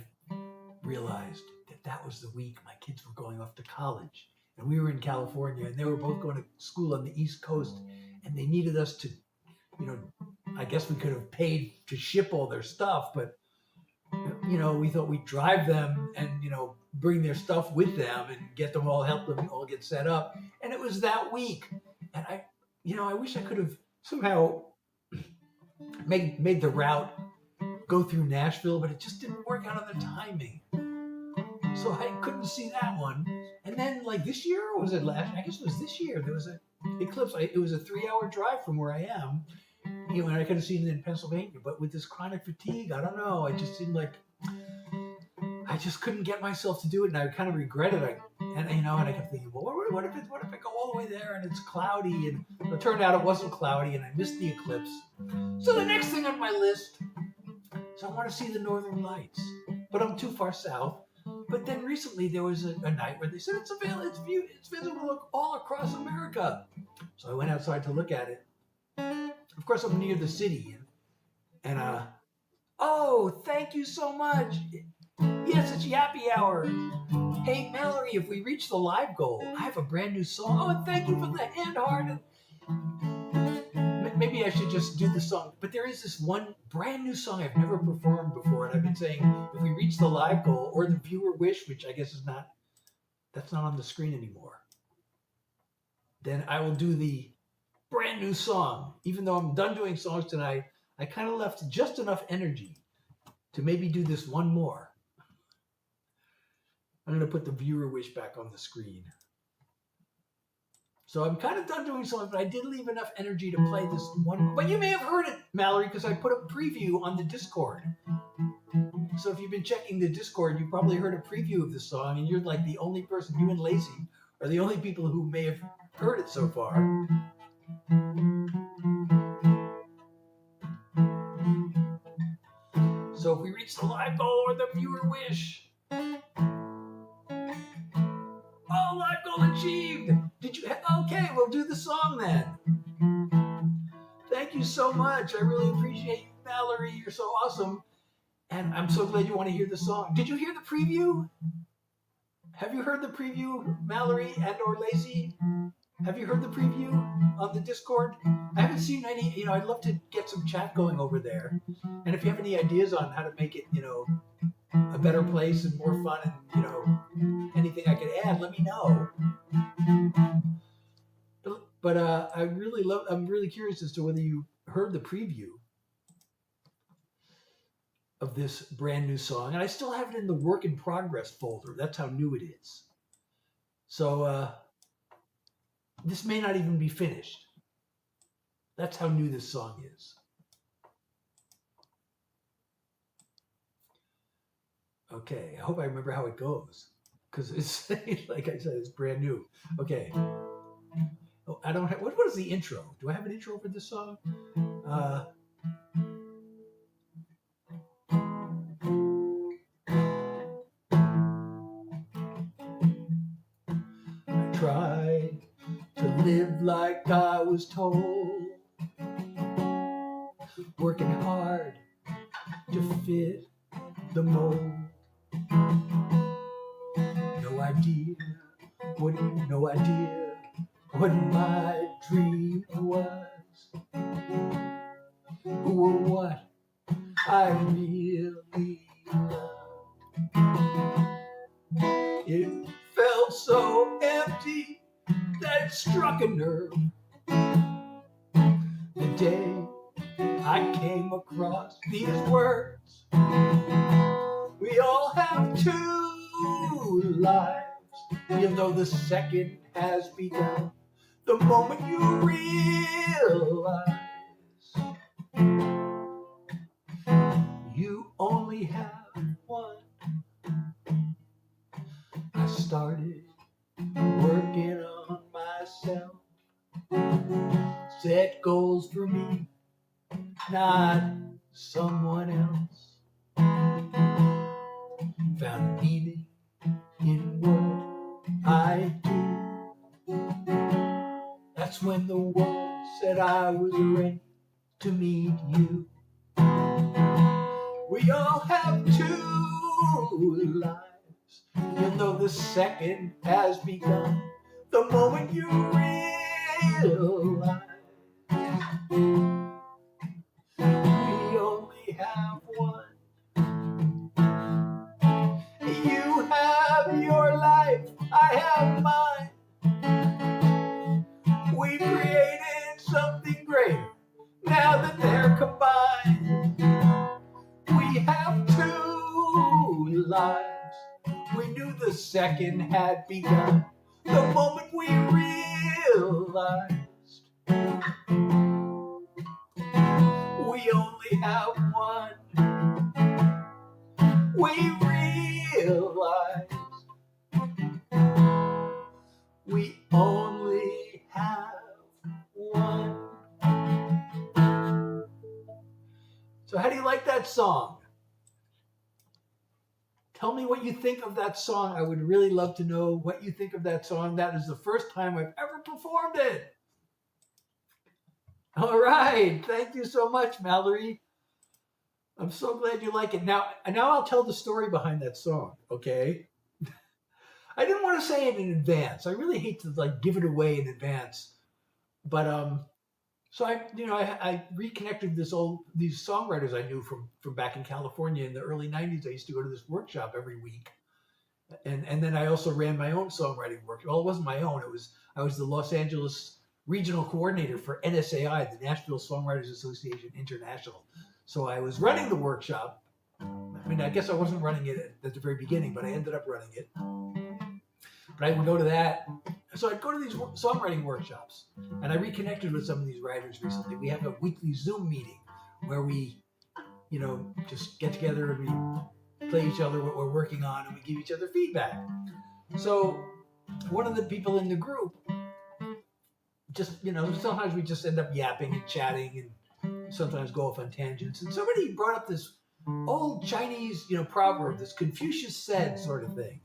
realized that was the week my kids were going off to college. And we were in California, and they were both going to school on the East Coast. And they needed us to, I guess we could have paid to ship all their stuff. But, we thought we'd drive them and, bring their stuff with them and help them all get set up. And it was that week. And I wish I could have somehow made the route go through Nashville, but it just didn't work out on the timing. So I couldn't see that one. And then like this year, or was it last? I guess it was this year. There was an eclipse. It was a 3-hour drive from where I am. And I could have seen it in Pennsylvania. But with this chronic fatigue, I don't know. It just seemed like I just couldn't get myself to do it, and I kind of regretted it. And I kept thinking, well, what if I go all the way there and it's cloudy? And it turned out it wasn't cloudy, and I missed the eclipse. So the next thing on my list. So I want to see the Northern Lights, but I'm too far south. But then recently there was a night where they said it's visible all across America. So I went outside to look at it. Of course, I'm near the city, and oh, thank you so much. Yes, it's Yappy Hour. Hey, Mallory, if we reach the live goal, I have a brand new song. Oh, and thank you for the hand heart. Maybe I should just do the song. But there is this one brand new song I've never performed before. And I've been saying, if we reach the live goal or the viewer wish, which I guess that's not on the screen anymore, then I will do the brand new song. Even though I'm done doing songs tonight, I kind of left just enough energy to maybe do this one more. I'm going to put the viewer wish back on the screen. So I'm kind of done doing songs, but I did leave enough energy to play this one. But you may have heard it, Mallory, because I put a preview on the Discord. So if you've been checking the Discord, you probably heard a preview of the song, and you're like the only person, you and Lacey, are the only people who may have heard it so far. So if we reach the live goal or the viewer wish, all live goal achieved. Okay, we'll do the song then. Thank you so much. I really appreciate you, Mallory. You're so awesome. And I'm so glad you want to hear the song. Did you hear the preview? Have you heard the preview, Mallory and or Lacey? Have you heard the preview on the Discord? I haven't seen any, I'd love to get some chat going over there. And if you have any ideas on how to make it, a better place and more fun and, anything I could add, let me know. But I'm really curious as to whether you heard the preview of this brand new song. And I still have it in the work in progress folder. That's how new it is. So this may not even be finished. That's how new this song is. Okay, I hope I remember how it goes. Because it's, like I said, it's brand new. Okay. Oh, I don't have, what is the intro? Do I have an intro for this song? I tried to live like I was told, working hard to fit the mold. No idea what my dream was, who or what I really loved. It felt so empty that it struck a nerve. The day I came across these words, we all have two lives, even though the second has begun. The moment you realize you only have one. I started working on myself, set goals for me, not someone else. Found meaning in what I do. That's when the world said I was ready to meet you. We all have two lives, even though the second has begun. The moment you realize we only have one. You have your life, I have mine. We created something greater now that they're combined. We have two lives. We knew the second had begun the moment we realized we only have one. We realized we only have one. So how do you like that song? Tell me what you think of that song. I would really love to know what you think of that song. That is the first time I've ever performed it. All right. Thank you so much, Mallory. I'm so glad you like it. Now I'll tell the story behind that song, okay? I didn't want to say it in advance. I really hate to give it away in advance. But so I reconnected these songwriters I knew from back in California in the early 90s. I used to go to this workshop every week. And then I also ran my own songwriting workshop. Well, it wasn't my own. I was the Los Angeles regional coordinator for NSAI, the Nashville Songwriters Association International. So I was running the workshop. I mean, I guess I wasn't running it at the very beginning, but I ended up running it. But I would go to that. So I'd go to these songwriting workshops, and I reconnected with some of these writers recently. We have a weekly Zoom meeting where we, just get together and we play each other what we're working on, and we give each other feedback. So one of the people in the group just, sometimes we just end up yapping and chatting and sometimes go off on tangents. And somebody brought up this old Chinese, proverb, this Confucius said sort of thing.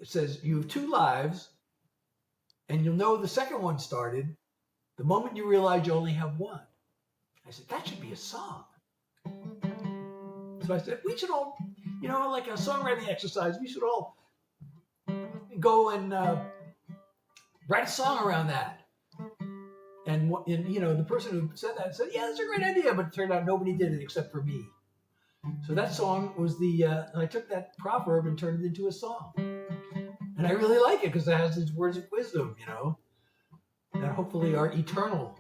It says, you have 2 lives and you'll know the second one started the moment you realize you only have 1. I said, that should be a song. So I said, we should all, like a songwriting exercise, we should all go and write a song around that. And the person who said that said, yeah, that's a great idea. But it turned out nobody did it except for me. So that song was I took that proverb and turned it into a song. And I really like it because it has these words of wisdom, that hopefully are eternal.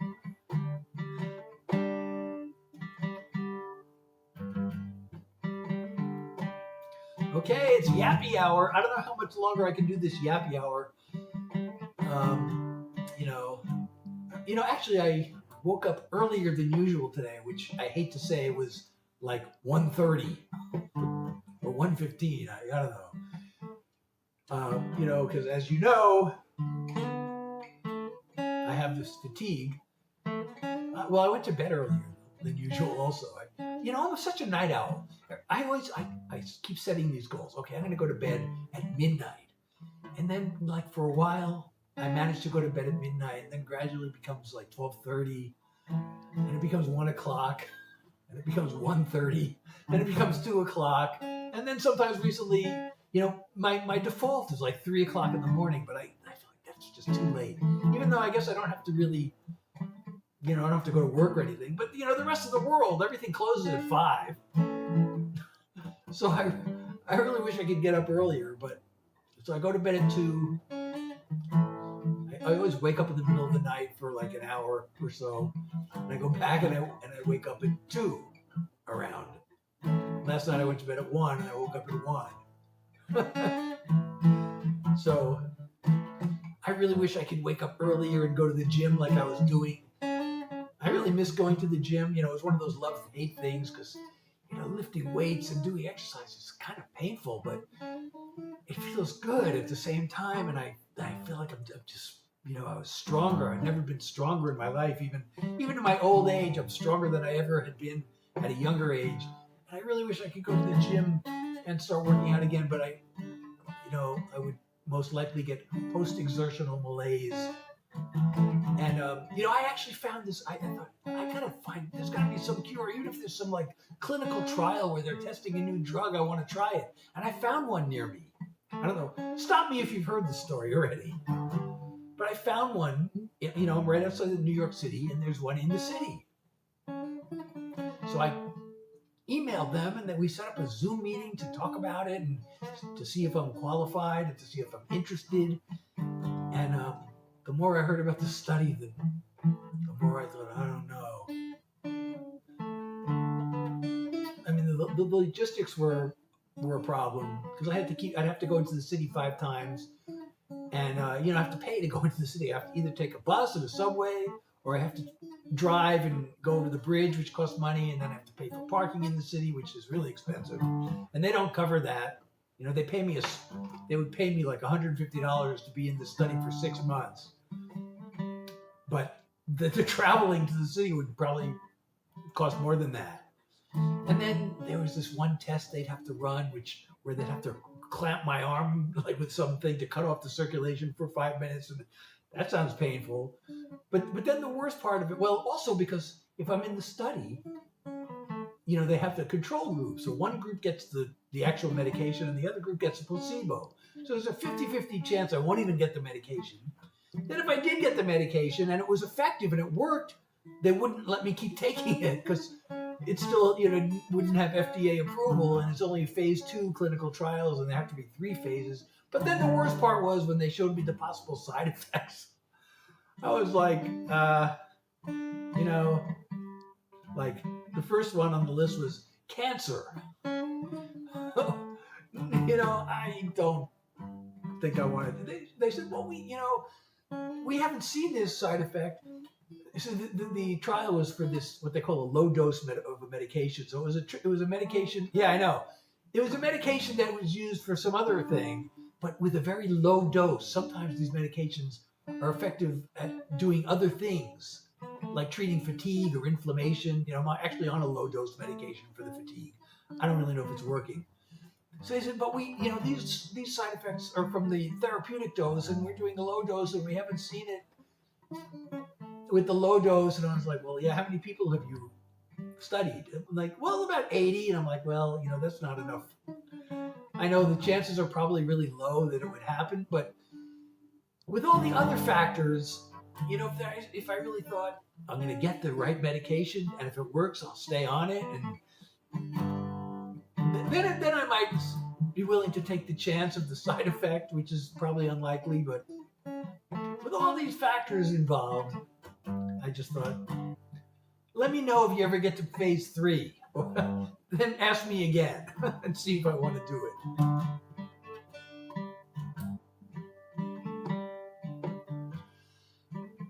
Okay, it's Yappy Hour. I don't know how much longer I can do this Yappy Hour. Actually, I woke up earlier than usual today, which I hate to say was like 1:30 or 1:15. I don't know. Because as you know, I have this fatigue. I went to bed earlier than usual also. I'm such a night owl. I keep setting these goals. Okay, I'm going to go to bed at midnight. And then for a while, I managed to go to bed at midnight, and then gradually it becomes like 12:30, and it becomes 1 o'clock, and it becomes 1:30, then it becomes 2 o'clock, and then sometimes recently, my default is like 3 o'clock in the morning, but I feel like that's just too late. Even though I guess I don't have to really, I don't have to go to work or anything, but the rest of the world, everything closes at 5. So I really wish I could get up earlier, so I go to bed at 2. I always wake up in the middle of the night for like an hour or so, and I go back and I wake up at 2 around. Last night I went to bed at 1 and I woke up at 1. So I really wish I could wake up earlier and go to the gym like I was doing. I really miss going to the gym. It's one of those love-hate things because, lifting weights and doing exercise is kind of painful, but it feels good at the same time. And I feel like I'm just, I was stronger. I've never been stronger in my life. Even in my old age, I'm stronger than I ever had been at a younger age. And I really wish I could go to the gym and start working out again, but I would most likely get post-exertional malaise. And, I actually found this, I thought, there's got to be some cure, even if there's some like clinical trial where they're testing a new drug, I want to try it. And I found one near me. I don't know, stop me if you've heard the story already. But I found one, I'm right outside of New York City, and there's one in the city. So I emailed them, and then we set up a Zoom meeting to talk about it and to see if I'm qualified and to see if I'm interested. And the more I heard about the study, the more I thought, I don't know. I mean, the logistics were a problem because I'd have to go into the city 5 times, and I have to pay to go into the city. I have to either take a bus or a subway, or I have to drive and go over the bridge, which costs money, and then I have to pay for parking in the city, which is really expensive. And they don't cover that. They would pay me like $150 to be in the study for 6 months. But the traveling to the city would probably cost more than that. And then there was this one test they'd have to run, where they'd have to clamp my arm like with something to cut off the circulation for 5 minutes, and that sounds painful. But then the worst part of it, also because if I'm in the study, they have the control group. So one group gets the actual medication and the other group gets a placebo. So there's a 50-50 chance I won't even get the medication. Then if I did get the medication and it was effective and it worked, they wouldn't let me keep taking it because it still, wouldn't have FDA approval, and it's only phase 2 clinical trials, and there have to be 3 phases. But then the worst part was when they showed me the possible side effects. I was like, like the first one on the list was cancer. I don't think I wanted to. They said, well, we haven't seen this side effect. So the trial was for this, what they call a low dose of a medication. So it was a medication. Yeah, I know. It was a medication that was used for some other thing, but with a very low dose. Sometimes these medications are effective at doing other things, like treating fatigue or inflammation. I'm actually on a low dose medication for the fatigue. I don't really know if it's working. So they said, but these side effects are from the therapeutic dose, and we're doing a low dose, and we haven't seen it with the low dose. And I was like, well, yeah, how many people have you studied? I'm like, well, about 80. And I'm like, well, that's not enough. I know the chances are probably really low that it would happen, but with all the other factors, if I really thought I'm going to get the right medication, and if it works, I'll stay on it, and then I might be willing to take the chance of the side effect, which is probably unlikely. But with all these factors involved, I just thought, let me know if you ever get to phase 3. Then ask me again and see if I want to do it.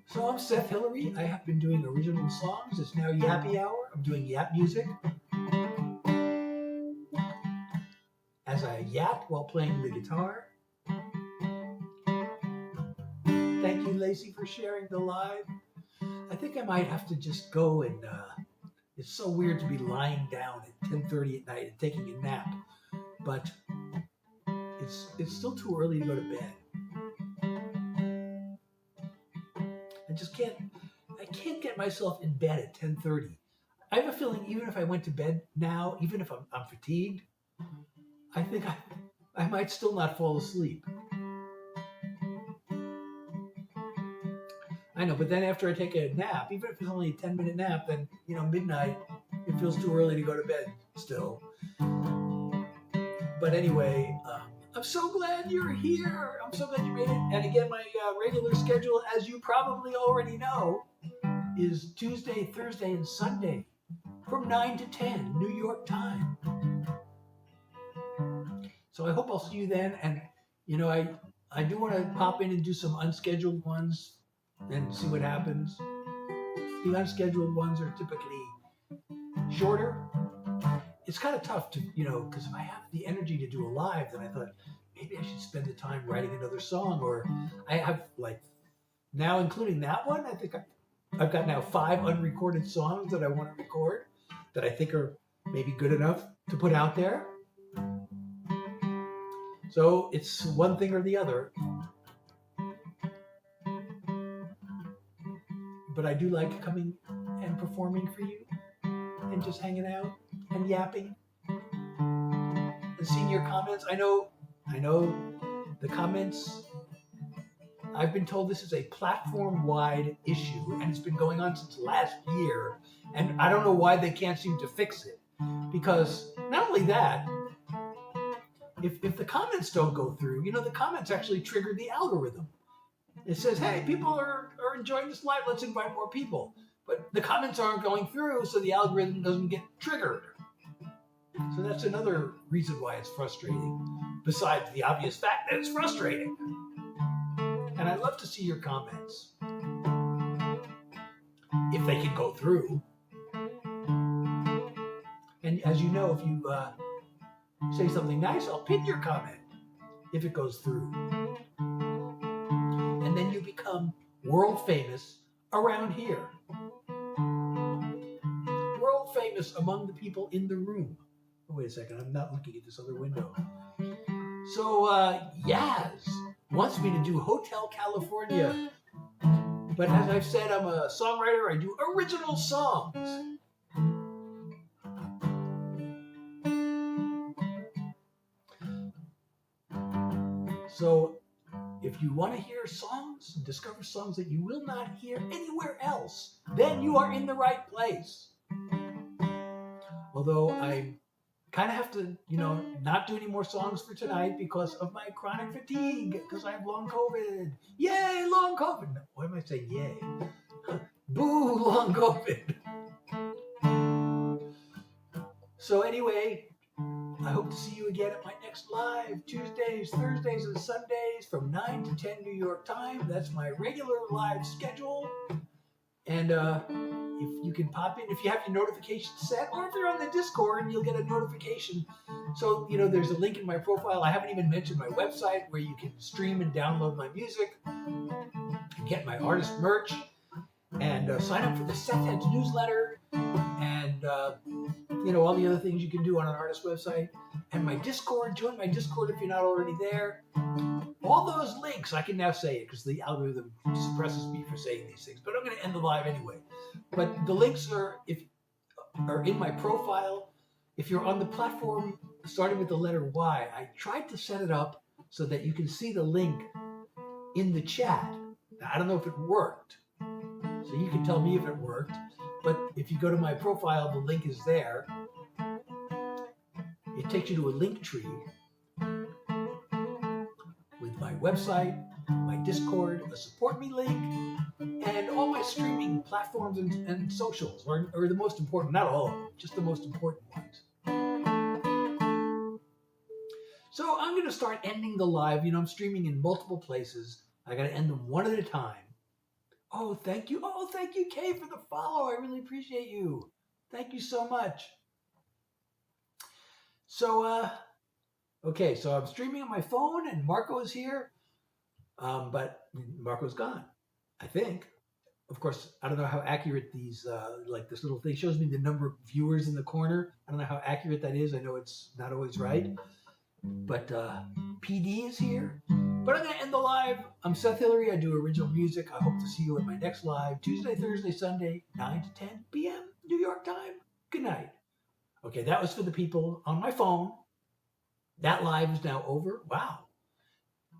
So I'm Seth Hillary. I have been doing original songs. It's now Yappy Hour. I'm doing yap music as I yap while playing the guitar. Thank you, Lacey, for sharing the live. I think I might have to just go and it's so weird to be lying down at 10:30 at night and taking a nap, but it's still too early to go to bed. I can't get myself in bed at 10:30. I have a feeling even if I went to bed now, even if I'm fatigued, I think I might still not fall asleep. I know, but then after I take a nap, even if it's only a 10-minute nap, then, midnight, it feels too early to go to bed still. But anyway, I'm so glad you're here. I'm so glad you made it. And again, my regular schedule, as you probably already know, is Tuesday, Thursday, and Sunday from 9 to 10 New York time. So I hope I'll see you then. And, I do want to pop in and do some unscheduled ones and see what happens. The unscheduled ones are typically shorter. It's kind of tough to, because if I have the energy to do a live, then I thought maybe I should spend the time writing another song. Or I have, now including that one, I think I've got now 5 unrecorded songs that I want to record that I think are maybe good enough to put out there. So it's one thing or the other. But I do like coming and performing for you and just hanging out and yapping and seeing your comments. I know the comments, I've been told this is a platform-wide issue, and it's been going on since last year, and I don't know why they can't seem to fix it. Because not only that, if the comments don't go through, the comments actually trigger the algorithm. It says, hey, people are enjoying this live, let's invite more people. But the comments aren't going through, so the algorithm doesn't get triggered. So that's another reason why it's frustrating, besides the obvious fact that it's frustrating. And I'd love to see your comments, if they can go through. And as you know, if you say something nice, I'll pin your comment if it goes through. And then you become world famous around here. World famous among the people in the room. Oh, wait a second, I'm not looking at this other window. So Yaz wants me to do Hotel California. But as I've said, I'm a songwriter. I do original songs. So if you want to hear songs, discover songs that you will not hear anywhere else, then you are in the right place. Although I kind of have to, not do any more songs for tonight because of my chronic fatigue, because I have long COVID. Yay, long COVID. Why am I saying yay? Boo, long COVID. So anyway, I hope to see you again at my next live, Tuesdays, Thursdays, and Sundays from 9 to 10 New York time. That's my regular live schedule. And if you can pop in, if you have your notifications set, or if you're on the Discord, you'll get a notification. So, there's a link in my profile. I haven't even mentioned my website where you can stream and download my music and get my artist merch and sign up for the Seth Heads newsletter and, all the other things you can do on an artist website. And my Discord, join my Discord if you're not already there. All those links, I can now say it because the algorithm suppresses me for saying these things, but I'm going to end the live anyway. But the links are in my profile. If you're on the platform starting with the letter Y, I tried to set it up so that you can see the link in the chat. Now, I don't know if it worked, so you can tell me if it worked. But if you go to my profile, the link is there. It takes you to a link tree with my website, my Discord, a support me link, and all my streaming platforms and socials, or the most important, not all of them, just the most important ones. So I'm going to start ending the live. I'm streaming in multiple places. I got to end them one at a time. Oh, thank you. Oh, thank you, Kay, for the follow. I really appreciate you. Thank you so much. So, okay, so I'm streaming on my phone, and Marco is here, but Marco's gone, I think. Of course, I don't know how accurate these, like this little thing shows me the number of viewers in the corner. I don't know how accurate that is. I know it's not always right. But PD is here. But I'm going to end the live. I'm Seth Hillary. I do original music. I hope to see you at my next live, Tuesday, Thursday, Sunday, 9 to 10 p.m. New York time. Good night. Okay, that was for the people on my phone. That live is now over. Wow.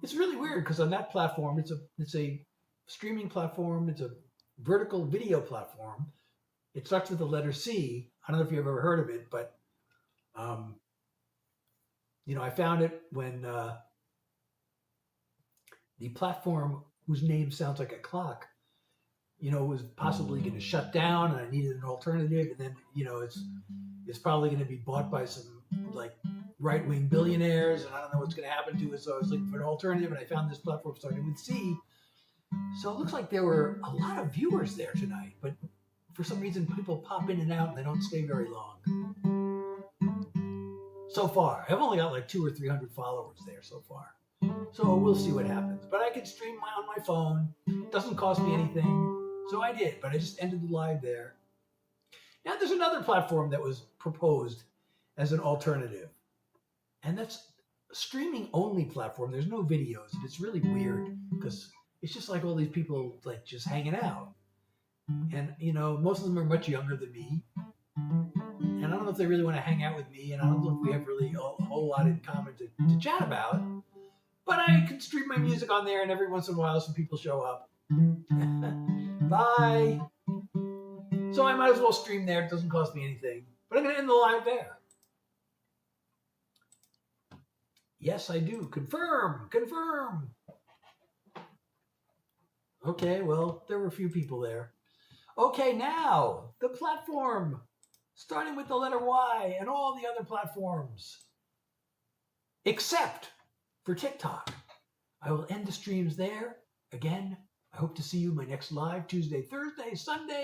It's really weird because on that platform, it's a streaming platform. It's a vertical video platform. It starts with the letter C. I don't know if you've ever heard of it, but I found it when the platform whose name sounds like a clock, was possibly going to shut down, and I needed an alternative. And then, it's probably going to be bought by some like right-wing billionaires, and I don't know what's going to happen to it. So I was looking for an alternative, and I found this platform starting with C. So it looks like there were a lot of viewers there tonight, but for some reason people pop in and out and they don't stay very long. So far, I've only got like 200 or 300 followers there so far. So we'll see what happens. But I can stream on my phone. It doesn't cost me anything. So I did, but I just ended the live there. Now there's another platform that was proposed as an alternative. And that's a streaming only platform. There's no videos. And it's really weird because it's just like all these people like just hanging out. And, most of them are much younger than me. And I don't know if they really want to hang out with me. And I don't know if we have really a whole lot in common to chat about. But I can stream my music on there, and every once in a while some people show up. Bye. So I might as well stream there. It doesn't cost me anything. But I'm going to end the live there. Yes, I do. Confirm. Okay, well, there were a few people there. Okay, now, the platform, starting with the letter Y and all the other platforms, except for TikTok. I will end the streams there. Again, I hope to see you in my next live, Tuesday, Thursday, Sunday.